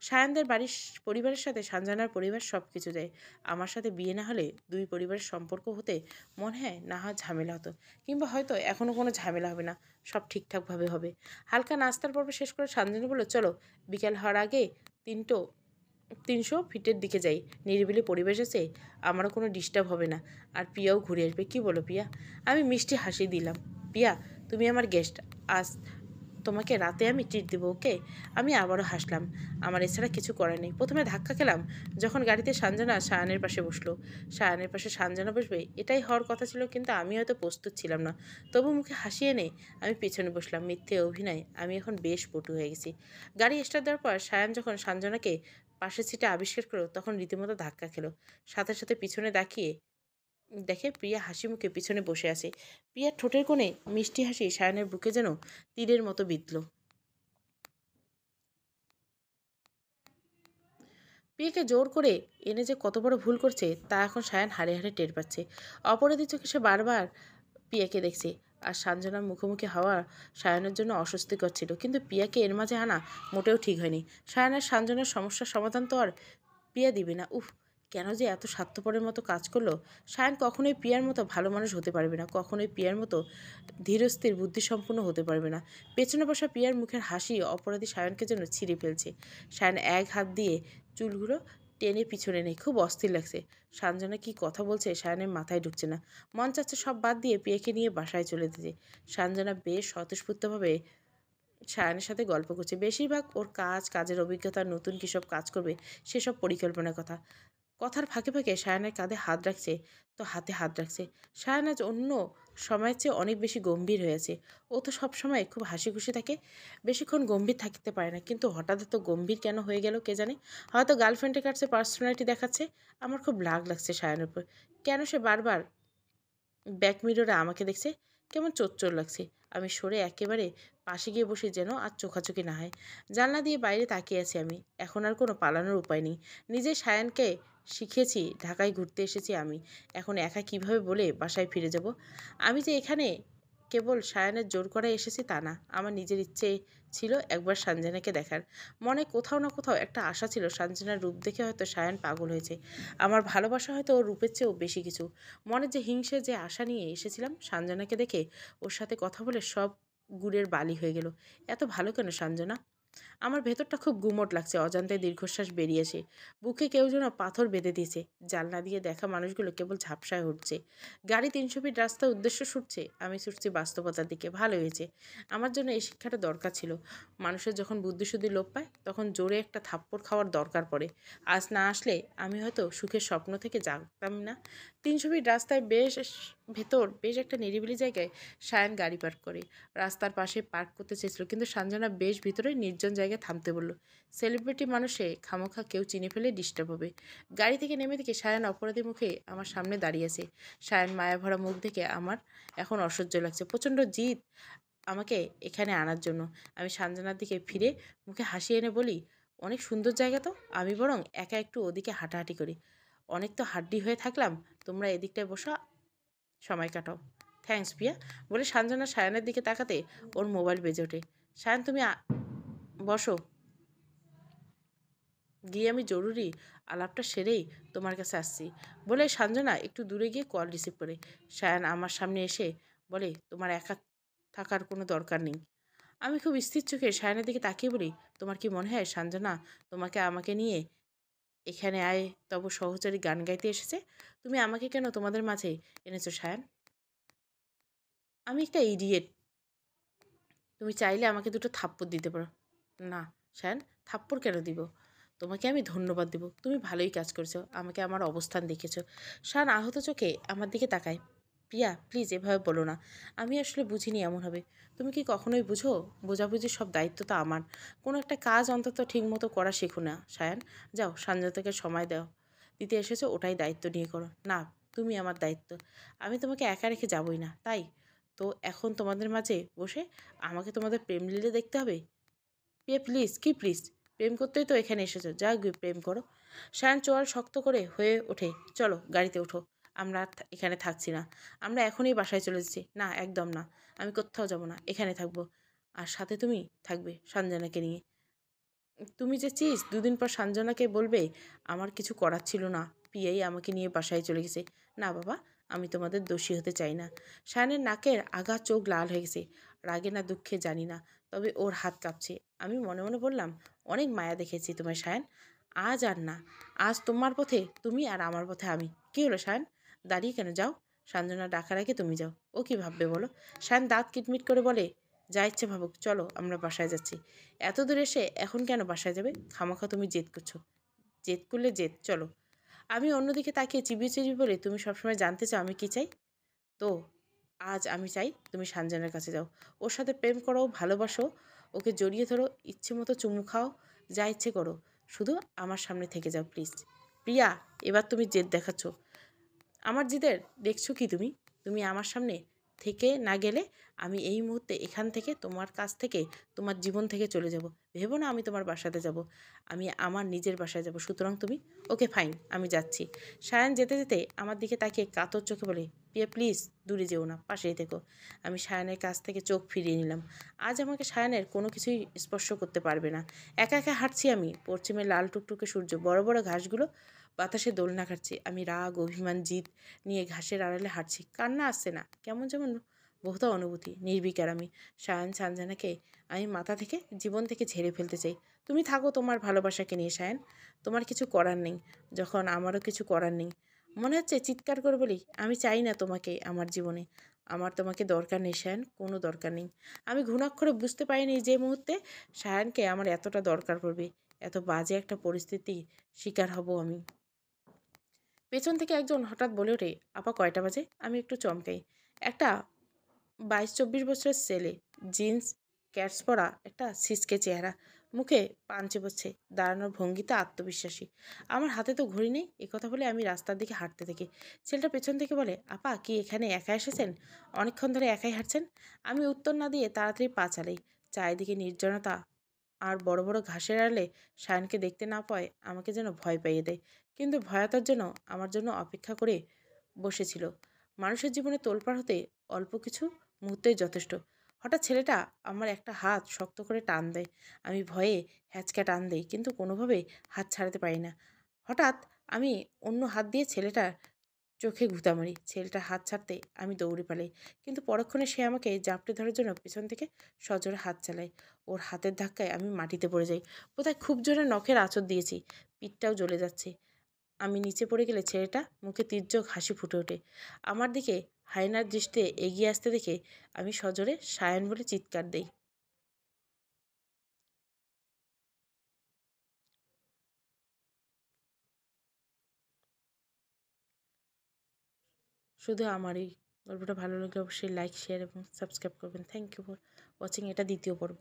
সায়ানদের বাড়ির পরিবারের সাথে সাঞ্জনার পরিবার সব কিছু দেয়। আমার সাথে বিয়ে না হলে দুই পরিবারের সম্পর্ক হতে মনে হয় না হয় ঝামেলা হতো, কিংবা হয়তো এখনও কোনো ঝামেলা হবে না, সব ঠিকঠাকভাবে হবে। হালকা নাস্তার পর্ব শেষ করে সাঞ্জনা বলল, চলো বিকেল হওয়ার আগে 300 ফিটের দিকে যাই। নিরিবিলি পরিবেশ আছে, আমারও কোনো ডিস্টার্ব হবে না, আর প্রিয়াও ঘুরে আসবে। কি বলো প্রিয়া? আমি মিষ্টি হাসি দিলাম। প্রিয়া, তুমি আমার গেস্ট, আজ তোমাকে রাতে আমি ট্রিট দেবো, ওকে? আমি আবারও হাসলাম। আমার এছাড়া কিছু করার নেই। প্রথমে ধাক্কা খেলাম যখন গাড়িতে সাঞ্জনা সায়ানের পাশে বসলো। সায়ানের পাশে সাঞ্জনা বসবে এটাই হওয়ার কথা ছিল, কিন্তু আমি হয়তো প্রস্তুত ছিলাম না। তবু মুখে হাসি এনে আমি পেছনে বসলাম। মিথ্যে অভিনয়, আমি এখন বেশ পটু হয়ে গেছি। গাড়ি স্টার্ট দেওয়ার পর সায়ান যখন সাঞ্জনাকে পাশের সিটে আবিষ্কার করলো, তখন রীতিমতো ধাক্কা খেলো। সাথে সাথে পিছনে তাকিয়ে দেখে প্রিয়া হাসি মুখে পিছনে বসে আছে। প্রিয়ার ঠোঁটের কোণে মিষ্টি হাসি সায়ানের বুকে যেন তীরের মতো বিঁধল। প্রিয়াকে জোর করে এনে যে কত বড় ভুল করছে তা এখন সায়ান হাড়ে হাড়ে টের পাচ্ছে। অপরাধী চোখে সে বারবার প্রিয়াকে দেখছে, আর সাঞ্জনার মুখোমুখি হওয়া সায়ানের জন্য অস্বস্তিকর ছিল। কিন্তু প্রিয়াকে এর মাঝে আনা মোটেও ঠিক হয়নি। সায়ানের সাঞ্জনার সমস্যার সমাধান তো আর প্রিয়া দিবে না। উফ, কেন যে এত স্বার্থপরের মতো কাজ করলো। সায়ান কখনোই প্রিয়ার মতো ভালো মানুষ হতে পারবে না, কখনোই প্রিয়ার মতো ধীরস্থির বুদ্ধিসম্পন্ন হতে পারবে না। পেছনে বসা প্রিয়ার মুখের হাসি অপরাধী সায়নকে যেন ছিঁড়ে ফেলছে। সায়ন এক হাত দিয়ে চুলগুলো টেনে পিছনে নেই, খুব অস্থির লাগছে। সাঞ্জনা কি কথা বলছে সায়নের মাথায় ঢুকছে না। মন চাচ্ছে সব বাদ দিয়ে প্রিয়াকে নিয়ে বাসায় চলে যেতে। সাঞ্জনা বেশ স্বতঃস্ফূর্তভাবে সায়ানের সাথে গল্প করছে। বেশিরভাগ ওর কাজের অভিজ্ঞতা, নতুন কী সব কাজ করবে সেসব পরিকল্পনার কথা। কথার ফাঁকে ফাঁকে সায়ানের কাঁধে হাত রাখছে, তো হাতে হাত রাখছে। সায়ান আজ অন্য সময়ের চেয়ে অনেক বেশি গম্ভীর হয়েছে। ও তো সব সময় খুব হাসি খুশি থাকে, বেশিক্ষণ গম্ভীর থাকতে পারে না, কিন্তু হঠাৎ এত গম্ভীর কেন হয়ে গেল কে জানে। হয়তো গার্লফ্রেন্ডের কাছে পার্সোনালিটি দেখাচ্ছে। আমার খুব রাগ লাগছে সায়ানের উপর। কেন সে বারবার ব্যাক মিররে আমাকে দেখছে, কেমন চোর লাগছে। আমি সরে একেবারে পাশে গিয়ে বসি যেন আর চোখাচোখি না হয়। জানলা দিয়ে বাইরে তাকিয়ে আছি আমি। এখন আর কোনো পালানোর উপায় নেই। নিজে সায়ানকে শিখেছি ঢাকায় ঘুরতে এসেছি আমি, এখন একা কিভাবে বলে বাসায় ফিরে যাব। আমি যে এখানে কেবল সায়ানের জোর করায় এসেছি তা না, আমার নিজের ইচ্ছে ছিল একবার সাঞ্জনাকে দেখার। মনে কোথাও না কোথাও একটা আশা ছিল, সাঞ্জনার রূপ দেখে হয়তো সায়ান পাগল হয়েছে। আমার ভালোবাসা হয়তো ওর রূপের চেয়েও বেশি কিছু। মনে যে হিংসে, যে আশা নিয়ে এসেছিলাম, সাঞ্জনাকে দেখে ওর সাথে কথা বলে সব গুড়ের বালি হয়ে গেল। এত ভালো কেন সাঞ্জনা? আমার ভেতরটা খুব গুমোট লাগছে। অজান্তে দীর্ঘশ্বাস বেরিয়েছে। বুকে কেউ যেন পাথর বেঁধে দিয়েছে। জানলা দিয়ে দেখা মানুষগুলো কেবল ঝাপসায় উঠছে। গাড়ি 300 ফিট রাস্তার উদ্দেশ্য ছুটছে, আমি ছুটছি বাস্তবতার দিকে। ভালো হয়েছে, আমার জন্য এই শিক্ষাটা দরকার ছিল। মানুষের যখন বুদ্ধিশুদ্ধি লোপ পায়, তখন জোরে একটা থাপ্পড় খাওয়ার দরকার পড়ে। আজ না আসলে আমি হয়তো সুখের স্বপ্ন থেকে জাগতাম না। 300 ফিট রাস্তায় বেশ ভেতর বেশ একটা নিরিবিলি জায়গায় সায়ান গাড়ি পার্ক করে। রাস্তার পাশে পার্ক করতে চেয়েছিল, কিন্তু সঞ্জনা বেশ ভিতরে নির্জন জায়গায় থামতে বলল। সেলিব্রিটি মানুষে খামোখা কেউ চিনে ফেলে ডিস্টার্ব হবে। গাড়ি থেকে নেমে দেখে সায়ান অপরাধী মুখে আমার সামনে দাঁড়িয়ে আছে। সায়ান মায়াভরা মুখ দেখে আমার এখন অসহ্য লাগছে। প্রচণ্ড জিদ আমাকে এখানে আনার জন্য। আমি সঞ্জনার দিকে ফিরে মুখে হাসি এনে বলি, অনেক সুন্দর জায়গা তো, আমি বরং একা একটু ওদিকে হাঁটাহাঁটি করি। অনেক তো হাড্ডি হয়ে থাকলাম, তোমরা এদিকটায় বসো, সময় কাটাও। থ্যাঙ্কস প্রিয়া, বলে সঞ্জনা সায়ানের দিকে তাকাতে ওর মোবাইল বেজে ওঠে। সায়ান তুমি বসো, গিয়ে আমি জরুরি আলাপটা সেরেই তোমার কাছে আসছি, বলে সঞ্জনা একটু দূরে গিয়ে কল রিসিভ করে। সায়ান আমার সামনে এসে বলে, তোমার একা থাকার কোনো দরকার নেই। আমি খুব স্থির চোখে সায়ানের দিকে তাকিয়ে বলি, তোমার কি মনে হয় সঞ্জনা তোমাকে আমাকে নিয়ে এখানে আয় তব সহচরী গান গাইতে এসেছে? তুমি আমাকে কেন তোমাদের মাঝে এনেছো সায়ান? আমি একটা ইডিয়েট, তুমি চাইলে আমাকে দুটো থাপ্পড় দিতে পারো। না শায়ান, থাপ্পড় কেন দিব? তোমাকে আমি ধন্যবাদ দেব, তুমি ভালোই কাজ করেছো, আমাকে আমার অবস্থান দেখেছো। শায়ান আহত চোখে আমার দিকে তাকায়। প্রিয়া প্লিজ এভাবে বলো না, আমি আসলে বুঝিনি এমন হবে। তুমি কি কখনোই বুঝো? বোঝাবুঝি সব দায়িত্ব তো আমার। কোনো একটা কাজ অন্তত ঠিক মতো করা শেখো না শায়ান। যাও, সঞ্জয়তাকে সময় দাও, দিতে এসেছো, ওটাই দায়িত্ব নিয়ে করো না। তুমি আমার দায়িত্ব, আমি তোমাকে একা রেখে যাবই না। তাই তো এখন তোমাদের মাঝে বসে আমাকে তোমাদের প্রেম লীলে দেখতে হবে? প্লিজ, কি প্লিজ? প্রেম করতেই তো এখানে এসেছো, যা গিয়ে প্রেম করো। সায়ন চোয়াল শক্ত করে হয়ে ওঠে। চলো গাড়িতে ওঠো, আমরা আর এখানে থাকছি না, আমরা এখনই বাসায় চলে যাচ্ছি। না একদম না, আমি কোথাও যাব না, এখানে থাকবো। আর সাথে তুমি থাকবে সঞ্জনাকে নিয়ে। তুমি যে চিজ, দুদিন পর সঞ্জনাকে বলবে আমার কিছু করার ছিল না, পিয়াই আমাকে নিয়ে বাসায় চলে গেছে। না বাবা, আমি তোমাদের দোষী হতে চাই না। শায়নের নাকের আগা চোখ লাল হয়ে গেছে, রাগে না দুঃখে জানি না, তবে ওর হাত কাঁপছে। আমি মনে মনে বললাম, অনেক মায়া দেখেছি তোমার শায়ন, আজ আর না। আজ তোমার পথে তুমি আর আমার পথে আমি। কি হলো শায়ন, দাঁড়িয়ে কেন? যাও, সঞ্জনা ডাকার আগে তুমি যাও, ও কি ভাববে বলো? শায়ন দাঁত কিটমিট করে বলে, যা ইচ্ছে ভাবুক, চলো আমরা বাসায় যাচ্ছি। এত দূর এসে এখন কেন বাসায় যাবে? খামাখা তুমি জেদ করছো। জেদ করলে জেদ, চলো। আমি অন্যদিকে তাকিয়ে চিবিয়ে চিবিয়ে বলে, তুমি সবসময় জানতে চাও আমি কি চাই? তো আজ আমি চাই তুমি সানজানের কাছে যাও, ওর সাথে প্রেম করো, ভালোবাসো, ওকে জড়িয়ে ধরো, ইচ্ছে মতো চুমু খাও, যা ইচ্ছে করো, শুধু আমার সামনে থেকে যাও প্লিজ। প্রিয়া, এবার তুমি জেদ দেখাচ্ছ। আমার জিদের দেখছো কি তুমি? তুমি আমার সামনে থেকে না গেলে আমি এই মুহূর্তে এখান থেকে, তোমার কাছ থেকে, তোমার জীবন থেকে চলে যাব। ভেবো না আমি তোমার বাসাতে যাব, আমি আমার নিজের বাসায় যাব। সুতরাং তুমি, ওকে ফাইন, আমি যাচ্ছি। সায়ান যেতে যেতে আমার দিকে তাকিয়ে কাতর চোখে বলে, প্রিয়া প্লিজ দূরে যেও না, পাশেই থেকো। আমি সায়ানের কাছ থেকে চোখ ফিরিয়ে নিলাম। আজ আমাকে সায়ানের কোনো কিছুই স্পর্শ করতে পারবে না। একা একা হাঁটছি আমি, পশ্চিমে লাল টুকটুকে সূর্য, বড় বড় ঘাসগুলো বাতাসে দোলনা কাটছে। আমি রাগ অভিমান জিদ নিয়ে ঘাসের আড়ালে হাঁটছি। কান্না আসছে না, কেমন যেমন বহুতা অনুভূতি। নির্বিকার আমি। সায়ান সানজানাকে আমি মাথা থেকে, জীবন থেকে ঝেড়ে ফেলতে চাই। তুমি থাকো তোমার ভালোবাসাকে নিয়ে সায়ান, তোমার কিছু করার নেই, যখন আমারও কিছু করার নেই। মনে হচ্ছে চিৎকার করে বলি, আমি চাই না তোমাকে আমার জীবনে, আমার তোমাকে দরকার নেই সায়ান, কোনো দরকার নেই। আমি ঘুণাক্ষরে বুঝতে পারিনি যে মুহূর্তে সায়ানকে আমার এতটা দরকার পড়বে, এত বাজে একটা পরিস্থিতি শিকার হব আমি। পেছন থেকে একজন হঠাৎ বলে ওঠে, আপা কয়টা বাজে? আমি একটু চমকাই। একটা 22-24 বছরের ছেলে, জিন্স, ক্যাটস পরা, একটা ছিচকে চেহারা, মুখে পান চেপোচ্ছে, দাঁড়ানোর ভঙ্গিতে আত্মবিশ্বাসী। আমার হাতে তো ঘড়ি নেই। একথা বলে আমি রাস্তার দিকে হাঁটতে থাকি। ছেলেটা পেছন থেকে বলে, আপা কি এখানে একা এসেছেন? অনেকক্ষণ ধরে একাই হাঁটছেন? আমি উত্তর না দিয়ে তাড়াতাড়ি পা চালাই। চারিদিকে নির্জনতা আর বড় বড় ঘাসের আড়ালে সায়নকে দেখতে না পায় আমাকে যেন ভয় পাইয়ে দেয়। কিন্তু ভয়াতর যেন আমার জন্য অপেক্ষা করে বসেছিল। মানুষের জীবনে তোলপাড় হতে অল্প কিছু মুহূর্তেই যথেষ্ট। হঠাৎ ছেলেটা আমার একটা হাত শক্ত করে টান দেয়। আমি ভয়ে হ্যাঁচকা টান দেই, কিন্তু কোনোভাবে হাত ছাড়াতে পারি না। হঠাৎ আমি অন্য হাত দিয়ে ছেলেটার চোখে ঘুঁতা মারি। ছেলেটার হাত ছাড়তে আমি দৌড়ে পালাই, কিন্তু পরক্ষণে সে আমাকে জাপটে ধরার জন্য পেছন থেকে সজোরে হাত চালায়। ওর হাতের ধাক্কায় আমি মাটিতে পড়ে যাই। বোধহয় খুব জোরে নখের আঁচড় দিয়েছি, পিঠটাও জ্বলে যাচ্ছে। আমি নিচে পড়ে গেলে ছেলেটা মুখে তীর্যক হাসি ফুটে ওঠে। আমার দিকে হায়নার দৃষ্টিতে এগিয়ে আসতে দেখে আমি সজোরে সায়ন বলে চিৎকার দেই। শুধু আমারই। গল্পটা ভালো লাগলে অবশ্যই লাইক শেয়ার এবং সাবস্ক্রাইব করবেন। Thank you for watching. এটা দ্বিতীয় পর্ব।